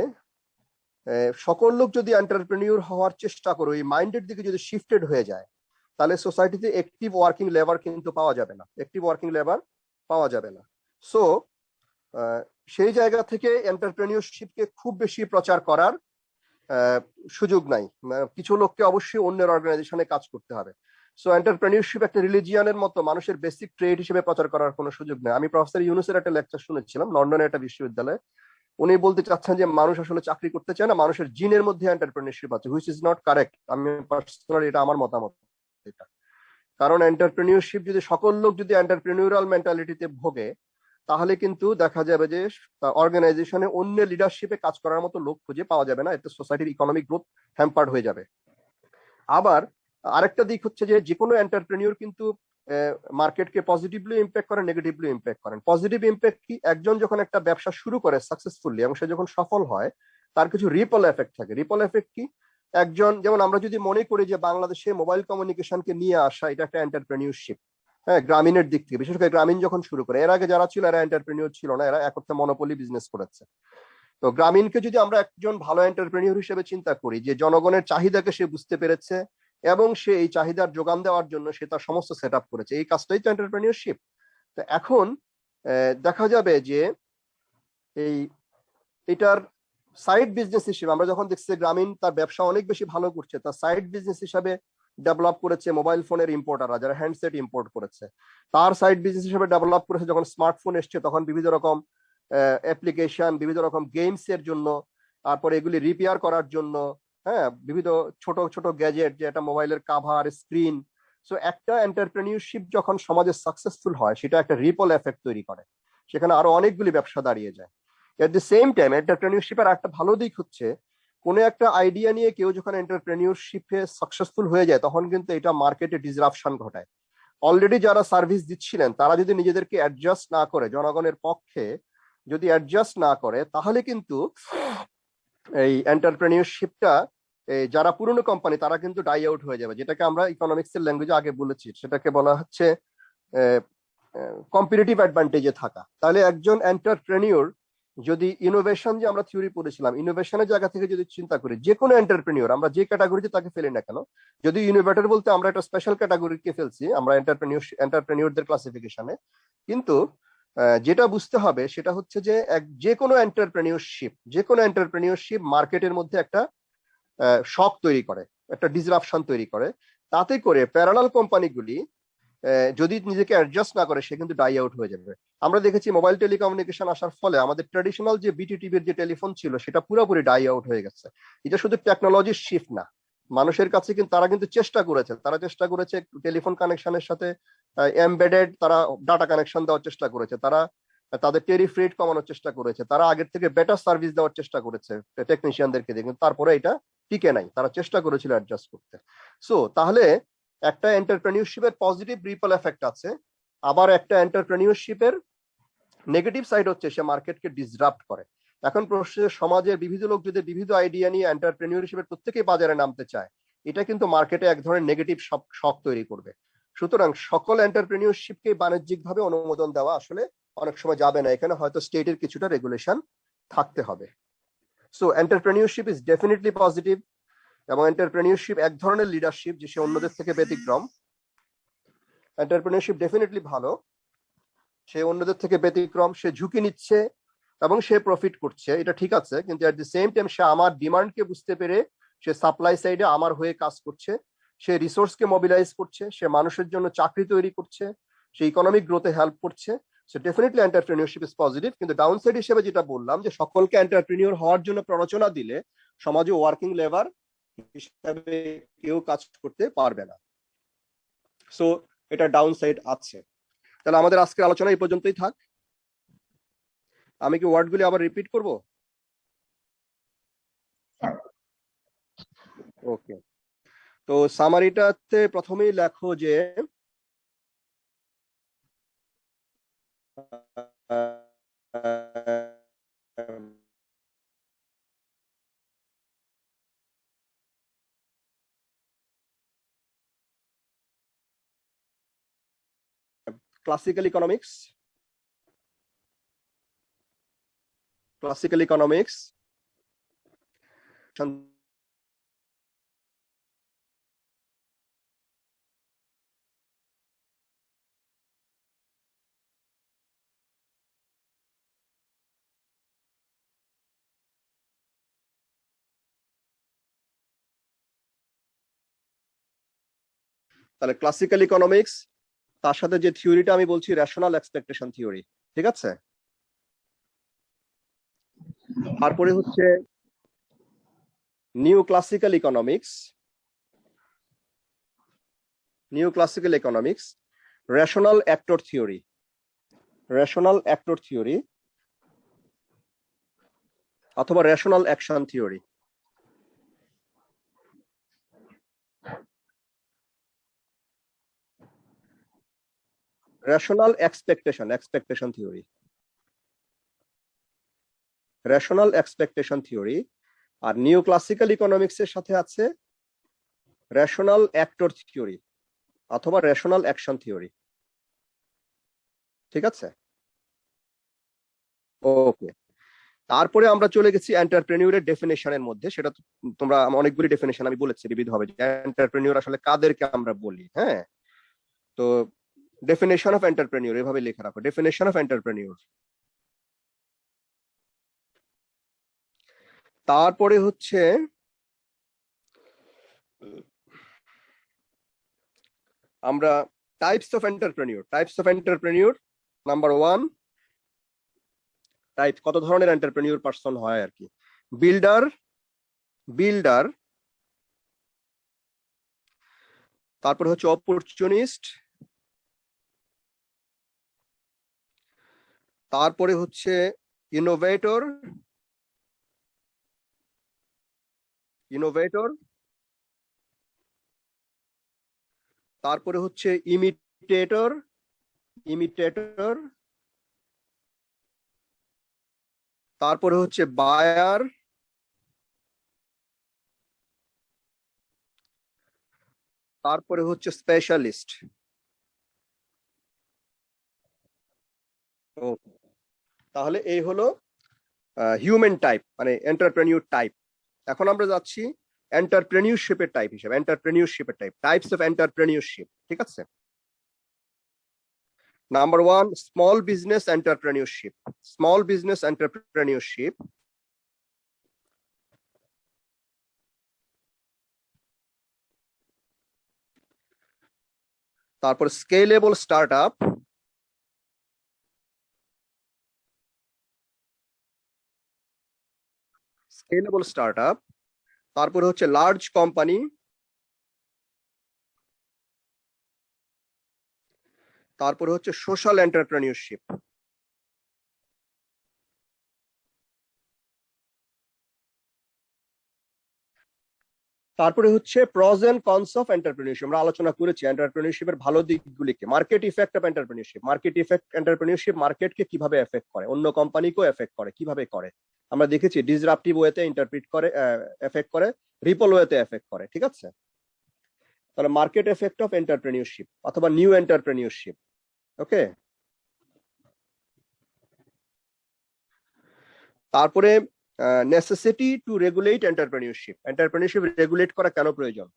সকল লোক যদি এন্টারপ্রেনিউর হওয়ার চেষ্টা করো, এই মাইন্ডের দিকে যদি শিফটেড হয়ে যায়, তাহলে সোসাইটিতে অ্যাক্টিভ ওয়ার্কিং লেবার কিন্তু পাওয়া যাবে না। সো সেই জায়গা থেকে এন্টারপ্রেনিউরশিপকে খুব বেশি প্রচার করার সুযোগ নাই। কিছু লোককে অবশ্যই অন্যের অর্গানাইজেশনে কাজ করতে হবে। সো এন্টারপ্রেনিউরশিপ একটা রিলিজিয়ানের মতো মানুষের বেসিক ট্রেড হিসেবে প্রচার করার কোনো সুযোগ নেই। আমি প্রফেসর ইউনুসের একটা লেকচার শুনেছিলাম লন্ডনের একটা বিশ্ববিদ্যালয়ে। উনি বলতে চাচ্ছেন যে মানুষ আসলে চাকরি করতে চায় না, মানুষের জিনের মধ্যে এন্টারপ্রেনিউরশিপ আছে, হুইচ ইজ নট কারেক্ট। আমি পার্সোনালি, এটা আমার মতামত এটা। কারণ এন্টারপ্রেনিউরশিপ যদি সকল লোক যদি এন্টারপ্রেনিউরাল মেন্টালিটিতে ভোগে, তাহলে কিন্তু দেখা যাবে যে অর্গানাইজেশনে অন্য লিডারশিপে কাজ করার মতো লোক খুঁজে পাওয়া যাবে না, এতে সোসাইটির ইকোনমিক গ্রোথ হ্যাম্পার্ড হয়ে যাবে। আবার আরেকটা দিক হচ্ছে যে কোনো এন্টারপ্রেনিউর কিন্তু মার্কেটকে পজিটিভলি ইম্প্যাক্ট করেন, নেগেটিভলি ইম্প্যাক্ট করেন। পজিটিভ ইম্প্যাক্ট কি, একজন যখন একটা ব্যবসা শুরু করে সাকসেসফুলি এবং সে যখন সফল হয় তার কিছু রিপল এফেক্ট থাকে। রিপল এফেক্ট কি, একজন, যেমন আমরা যদি মনে করি যে বাংলাদেশে মোবাইল কমিউনিকেশনকে নিয়ে আসা এটা একটা এন্টারপ্রেনিউরশিপ, হ্যাঁ, গ্রামীণের দিক থেকে, বিশেষ করে গ্রামীণ যখন শুরু করে, এর আগে যারা ছিল এরা এন্টারপ্রেনিউর ছিল না, এরা এক অর্থে মনোপলি বিজনেস করেছে। তো গ্রামীণকে যদি আমরা একজন ভালো এন্টারপ্রেনিউর হিসেবে চিন্তা করি, যে জনগণের চাহিদাকে সে বুঝতে পেরেছে এবং সে এই চাহিদার যোগান দেওয়ার জন্য সে তার সমস্ত সেট আপ করেছে, এই কাজটাই তো এন্টারপ্রেনিউরশিপ। তো এখন দেখা যাবে যে এই এটার সাইড বিজনেস হিসেবে আমরা যখন দেখছি গ্রামীণ তার ব্যবসা অনেক বেশি ভালো করছে, তার সাইড বিজনেস হিসাবে ডেভেলপ করেছে মোবাইল ফোনের ইম্পোর্টাররা, যারা হ্যান্ডসেট ইম্পোর্ট করেছে, তার সাইড বিজনেস হিসেবে ডেভেলপ করেছে। যখন স্মার্টফোন এসছে তখন বিভিন্ন রকম অ্যাপ্লিকেশন, বিভিন্ন রকম গেমস এর জন্য, তারপরে এগুলি রিপেয়ার করার জন্য, হ্যাঁ, বিভিন্ন ছোট ছোট গ্যাজেট, যে একটা মোবাইলের কাভার, স্ক্রিন। সো একটা এন্টারপ্রেনিউরশিপ যখন সমাজে সাকসেসফুল হয় সেটা একটা রিপল এফেক্ট তৈরি করে, সেখানে আরো অনেকগুলি ব্যবসা দাঁড়িয়ে যায়। এট দ্য সেম টাইম এন্টারপ্রেনিউরশিপের একটা ভালো দিক হচ্ছে, কোনো একটা আইডিয়া নিয়ে কেউ যখন এন্টারপ্রেনিউরশিপে সাকসেসফুল হয়ে যায় তখন কিন্তু এটা মার্কেটে ডিসরাপশন ঘটায়। অলরেডি যারা সার্ভিস দিচ্ছিলেন তারা যদি নিজেদেরকে অ্যাডজাস্ট না করে, জনগণের পক্ষে যদি অ্যাডজাস্ট না করে, তাহলে কিন্তু এই এন্টারপ্রেনিউরশিপটা, যারা পুরনো কোম্পানি তারা কিন্তু ডাই আউট হয়ে যাবে, যেটাকে আমরা ইকোনমিক্সের ল্যাঙ্গুয়েজে আগে বলেছি, সেটাকে বলা হচ্ছে কম্পিটিটিভ অ্যাডভান্টেজে থাকা। তাহলে একজন এন্টারপ্রেনিউর যদি ইনোভেশন, যে আমরা থিওরি পড়েছিলাম, ইনোভেশনের জায়গা থেকে যদি চিন্তা করি, যে কোনো এন্টারপ্রেনিউর আমরা যে ক্যাটাগরিতে তাকে ফেলি না কেন, যদি ইনোভেটর বলতে আমরা একটা স্পেশাল ক্যাটাগরিকে ফেলছি আমরা এন্টারপ্রেনিউরদের ক্লাসিফিকেশনে, কিন্তু যেটা বুঝতে হবে সেটা হচ্ছে যে যে কোনো এন্টারপ্রেনিউরশিপ মার্কেটের মধ্যে একটা শক তৈরি করে, একটা ডিসরাপশন তৈরি করে। তাতে করে প্যারালাল কোম্পানিগুলি যদি নিজেকে অ্যাডজাস্ট না করে সে কিন্তু ডাই আউট হয়ে যাবে। আমরা দেখেছি মোবাইল টেলিকমিউনিকেশন আসার ফলে আমাদের ট্র্যাডিশনাল যে বিটিটিভির যে টেলিফোন ছিল সেটা পুরোপুরি ডাই আউট হয়ে গেছে। এটা শুধু টেকনোলজির শিফট না, মানুষের কাছে কিন্তু তারা কিন্তু তারা চেষ্টা করেছে টেলিফোন কানেকশনের সাথে এমবেডেড তারা ডাটা কানেকশন দেওয়ার চেষ্টা করেছে, তারা তাদের টেরিফ রেট কমানোর চেষ্টা করেছে, তারা আগের থেকে বেটার সার্ভিস দেওয়ার চেষ্টা করেছে টেকনিশিয়ানদেরকে দিয়ে, কিন্তু তারপরে এটা টিকে নাই, তারা চেষ্টা করেছিল অ্যাডজাস্ট করতে। সো তাহলে একটা এন্টারপ্রেনিউরশিপের পজিটিভ রিপল এফেক্ট আছে, আবার একটা এন্টারপ্রেনিউরশিপের নেগেটিভ সাইড হচ্ছে সে মার্কেটকে ডিসরাপ্ট করে। এখন প্রশ্ন, সমাজের বিভিন্ন লোক যদি বিবিধ আইডিয়া নিয়ে এন্টারপ্রেনিউরশিপের প্রত্যেকেই বাজারে নামতে চায়, এটা কিন্তু মার্কেটে এক ধরনের নেগেটিভ শক তৈরি করবে। সুতরাং সকল এন্টারপ্রেনিউরশিপকে বাণিজ্যিকভাবে অনুমোদন দেওয়া আসলে অনেক সময় যাবে না, এখানে হয়তো স্টেটের কিছুটা রেগুলেশন থাকতে হবে। So entrepreneurship is definitely positive, এবং এন্টারপ্রেনিউরশিপ এক ধরনের লিডারশিপ যে সে অন্যদের থেকে ব্যতিক্রম। এন্টারপ্রেনিউরশিপ ডেফিনেটলি ভালো, সে অন্যদের থেকে ব্যতিক্রম, সে ঝুঁকি নিচ্ছে এবং সে প্রফিট করছে, এটা ঠিক আছে, কিন্তু এট দি সেম টাইম সে আমার ডিমান্ডকে বুঝতে পেরে সে সাপ্লাই সাইডে আমার হয়ে কাজ করছে, সে রিসোর্সকে মোবিলাইজ করছে, সে মানুষের জন্য চাকরি তৈরি করছে, সে ইকোনমিক গ্রোথে হেল্প করছে। So definitely entrepreneurship is positive. কিন্তু ডাউন সাইড হিসেবে যেটা বললাম, যে সকলকে এন্টারপ্রেনিউর হওয়ার জন্য প্ররোচনা দিলে সমাজে ওয়ার্কিং লেবার হিসাবে কেউ কাজ করতে পারবে না। সো এটা ডাউন সাইড আছে। তাহলে আমাদের আজকের আলোচনা এই পর্যন্তই থাক। আমি কি ওয়ার্ডগুলি আবার রিপিট করব? ওকে, তো সামারিটাতে প্রথমেই লেখো যে ক্লাসিক্যাল ইকোনমিক্স, তাহলে ক্লাসিক্যাল ইকোনমিক্স, তার সাথে যে থিওরিটা আমি বলছি রেশনাল এক্সপেকটেশন থিওরি, ঠিক আছে? তারপরে হচ্ছে new classical economics, rational actor theory অথবা rational action theory. Rational expectation theory, rational expectation theory. আর নিউ ক্লাসিক্যাল ইকোনমিক্স এর সাথে আছে রেশনাল অ্যাক্টর থিওরি অথবা রেশনাল অ্যাকশন থিওরি। ঠিক আছে, ওকে। তারপরে আমরা চলে গেছি এন্টারপ্রেনিউরের ডেফিনেশনের মধ্যে। সেটা তোমরা অনেকগুলি ডেফিনেশন আমি বলেছি বিবিধভাবে, যে এন্টারপ্রেনিউর আসলে কাদেরকে আমরা বলি। হ্যাঁ, তো ডেফিনেশন অফ এন্টারপ্রেনিউর এভাবে লেখা রাখো, ডেফিনেশন অফ এন্টারপ্রেনিউর। তারপরে হচ্ছে আমরা types of entrepreneur. Number 1 type, কত ধরনের এন্টারপ্রেনিউর পারসন হয় আর কি। বিল্ডার, বিল্ডার, তারপরে হচ্ছে অপরচুনিস্ট, তারপরে হচ্ছে ইনোভেটর, ইনোভেটর, তারপরে হচ্ছে ইমিটেটর, ইমিটেটর, তারপরে হচ্ছে বায়ার, তারপরে হচ্ছে স্পেশালিস্ট। ও, তাহলে এই হলো হিউম্যান টাইপ, মানে এন্টারপ্রেনিউর টাইপ। এখন আমরা যাচ্ছি এন্টারপ্রেনিউরশিপের টাইপ হিসেবে, এন্টারপ্রেনিউরশিপের টাইপ, টাইপস অফ এন্টারপ্রেনিউরশিপ। ঠিক আছে, number 1 small business entrepreneurship, small business entrepreneurship. তারপর স্কেলেবল স্টার্টআপ, স্কেলেবল স্টার্টআপ। তারপরে হচ্ছে লার্জ কোম্পানি, তারপরে হচ্ছে সোশ্যাল এন্টারপ্রেনিউরশিপ। তারপরে হচ্ছে pros and cons of entrepreneurship. আমরা আলোচনা করেছি এন্টারপ্রেনিউরশিপের ভালো দিকগুলিকে। Market effect of entrepreneurship, market effect entrepreneurship মার্কেটকে কিভাবে এফেক্ট করে, অন্য কোম্পানিকেও এফেক্ট করে, কিভাবে করে আমরা দেখেছি। ডিসরাপটিভ ওয়েতে ইন্টারপ্রিট করে, এফেক্ট করে, রিপল ওয়েতে এফেক্ট করে। ঠিক আছে, তাহলে মার্কেট এফেক্ট অফ এন্টারপ্রেনিউরশিপ অথবা নিউ এন্টারপ্রেনিউরশিপ। ওকে, তারপরে necessity to regulate entrepreneurship, entrepreneurship regulate করা কেন প্রয়োজন।